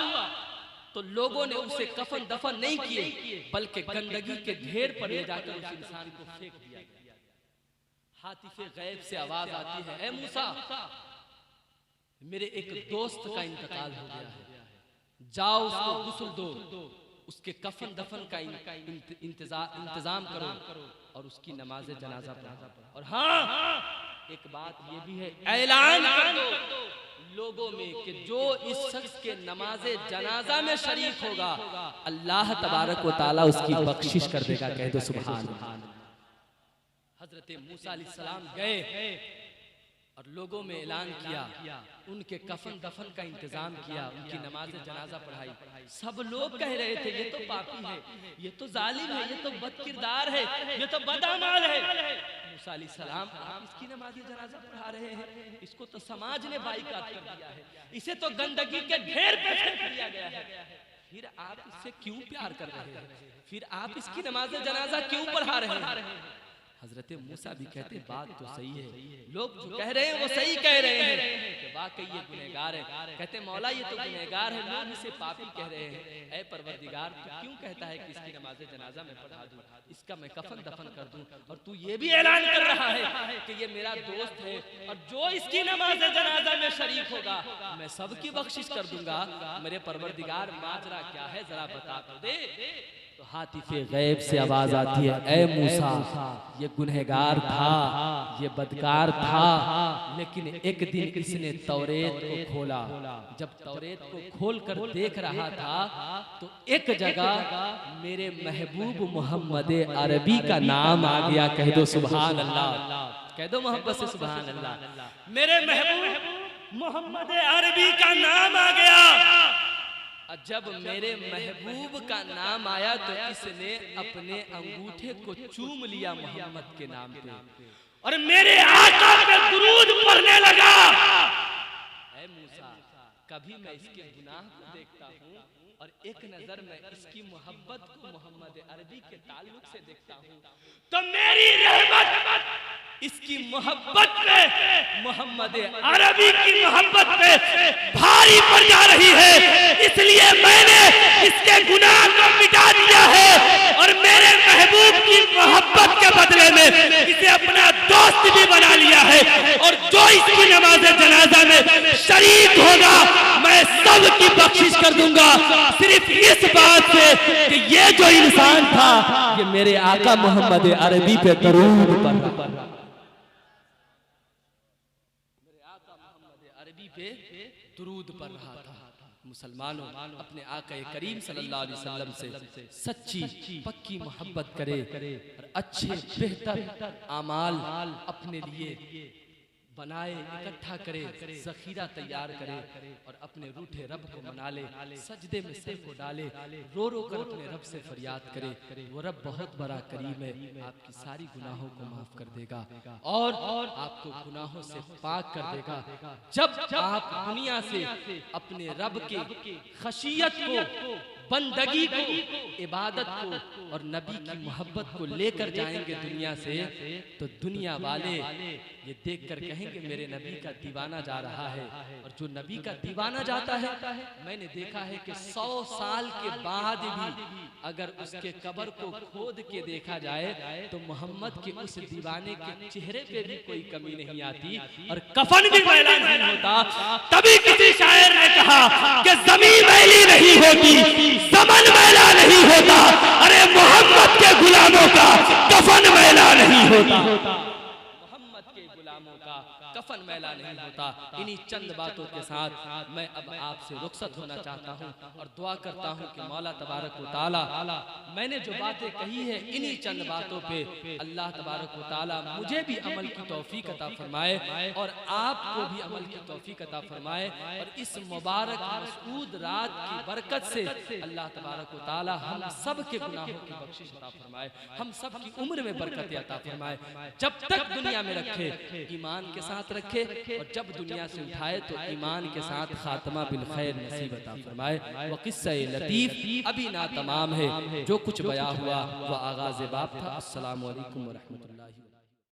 तो लोगों ने उसे कफन दफन नहीं किए बल्कि गंदगी के ढेर पर ले जाकर उस इंसान को फेंक दिया गया। हातिफे गैब से आवाज आती है, ऐ मूसा मेरे एक दोस्त का इंतकाल हो गया है, जाओ उसको गुस्ल दो, उसके कफन दफन का इंतजाम करो और उसकी नमाज जनाजा पढ़ो। और हाँ, एक बात ये भी है, ऐलान कर दो लोगों में कि जो इस शख्स के नमाज जनाजा में शरीक होगा अल्लाह तबारक व तआला उसकी बख्शिश कर देगा। कह दो सुभान अल्लाह। हजरत मूसा अलैहिस्सलाम गए और लोगों में ऐलान किया, उनके कफन दफन का इंतजाम किया, उनकी नमाज जनाजा पढ़ाई। सब लोग कह रहे थे ये तो पापी है, ये तो जालिम है, ये तो बदकिरदार है, ये तो बदअमाल है। मूसा अलैहिस्सलाम आप इसकी नमाज जनाजा पढ़ा रहे हैं, इसको तो समाज ने बाइकाट कर दिया है, इसे तो गंदगी के ढेर पे फेंक दिया गया है, फिर आप इससे क्यों प्यार कर रहे हैं, फिर आप इसकी नमाज जनाजा क्यों पढ़ा रहे हैं? हजरत मूसा भी कहते बात तो सही है, लोग जो कह रहे हैं वो सही कह रहे हैं कि वाकई ये गुनहगार है। कहते मौला ये तो गुनहगार है, लोग इसे पापी कह रहे हैं, ऐ परवरदिगार तू क्यों कहता है कि इसकी नमाज जनाजा में पढ़ा दूं, इसका मैं कफन दफन कर दूं, और तू ये भी ऐलान कर रहा है कि ये मेरा दोस्त है और जो इसकी नमाज जनाजा में शरीक होगा मैं सबकी बख्शिश कर दूंगा। मेरे परवरदिगार माजरा क्या है जरा बता तो दे। तो हातिफे गैब से आवाज आती है, ए मूसा, ये गुनहगार था, ये बदकार था, लेकिन एक दिन इसने तौरेत को खोला। जब तौरेत को खोल कर देख रहा था तो एक जगह मेरे महबूब मोहम्मद अरबी का नाम आ गया। कह दो सुभान अल्लाह, कह दो मोहब्बत से सुभान अल्लाह। मेरे महबूब मोहम्मद अरबी का नाम आ गया। जब मेरे महबूब का नाम आया तो इसने अपने अंगूठे को चूम लिया मोहम्मद के नाम पे और मेरे आका पे दुरूद पढ़ने लगा। ऐ मूसा, कभी मैं इसके गुनाह को देखता हूँ और एक नजर में इसकी मोहब्बत को मोहम्मद अरबी के ताल्लुक से देखता हूँ, तो मेरी रहमत इसकी मोहब्बत पे, मोहम्मद अरबी की मोहब्बत पे भारी पड़ जा रही है। इसलिए मैंने इसके गुनाह को मिटा दिया है और मेरे महबूब की मोहब्बत के बदले में इसे अपना दोस्त भी बना लिया है। और जो इसकी नमाज जनाजा में शरीक होगा मैं सबकी बख्शिश कर दूंगा, सिर्फ इस बात से कि ये जो इंसान था ये मेरे आका मोहम्मद अरबी पे दरूद पढ़ रहा, अरबी पे दुरूद पढ़ रहा था। मुसलमानों, अपने आका करीम सल्लल्लाहु अलैहि वसल्लम से सच्ची पक्की मोहब्बत करे और अच्छे बेहतर आमाल अपने लिए बनाए, इकट्ठा करे, जखीरा तैयार करे और अपने रूठे रब को मना ले, सजदे में सिर को डाले, रो रो कर अपने रब से फरियाद करे। वो रब बहुत बड़ा करीम है, आपकी सारी गुनाहों को माफ कर देगा और आपको गुनाहों से पाक कर देगा। जब आप दुनिया से अपने रब के खशियत को, बंदगी को, इबादत को और नबी की मोहब्बत को लेकर जाएंगे दुनिया से, तो दुनिया वाले ये देखकर कहेंगे मेरे नबी का दीवाना जा रहा है। और जो नबी का दीवाना जाता है, मैंने देखा है कि 100 साल के बाद भी अगर उसके कब्र को खोद के देखा जाए तो मोहम्मद के उस दीवाने के चेहरे पे भी कोई कमी नहीं आती और कफन भी मैला नहीं होता। तभी किसी शायर ने कहा कि ज़मीन मैली नहीं होती, ज़मन मैला नहीं होता, अरे मोहम्मद के गुलामों का कफन मैला नहीं होता, मोहम्मद के गुलामों का कफन मैला नहीं होता। इन्हीं चंद बातों के साथ मैं अब आपसे रुखसत होना चाहता हूँ और दुआ करता हूँ कि मौला तबारक व तआला मैंने जो बातें कही है इन्हीं चंद बातों पे अल्लाह तबारक व तआला मुझे भी अमल की तौफीक अता फरमाए और आपको भी अमल की तौफीक अता फरमाए। और इस मुबारक मसऊद रात की बरकत से अल्लाह तबारक व तआला हम सब के गुनाहों की बख्शिश अता फरमाए, हम सब की उम्र में बरकत अता फरमाए, जब तक दुनिया में रखे ईमान के साथ रखे और जब दुनिया से उठाए तो ईमान के साथ खात्मा बिल खैर नसीब अता फरमाए। वो किस्सा लतीफ अभी ना तमाम है, जो कुछ बया हुआ वह आगाज़ बाब था। अस्सलामु अलैकुम व रहमतुल्लाहि।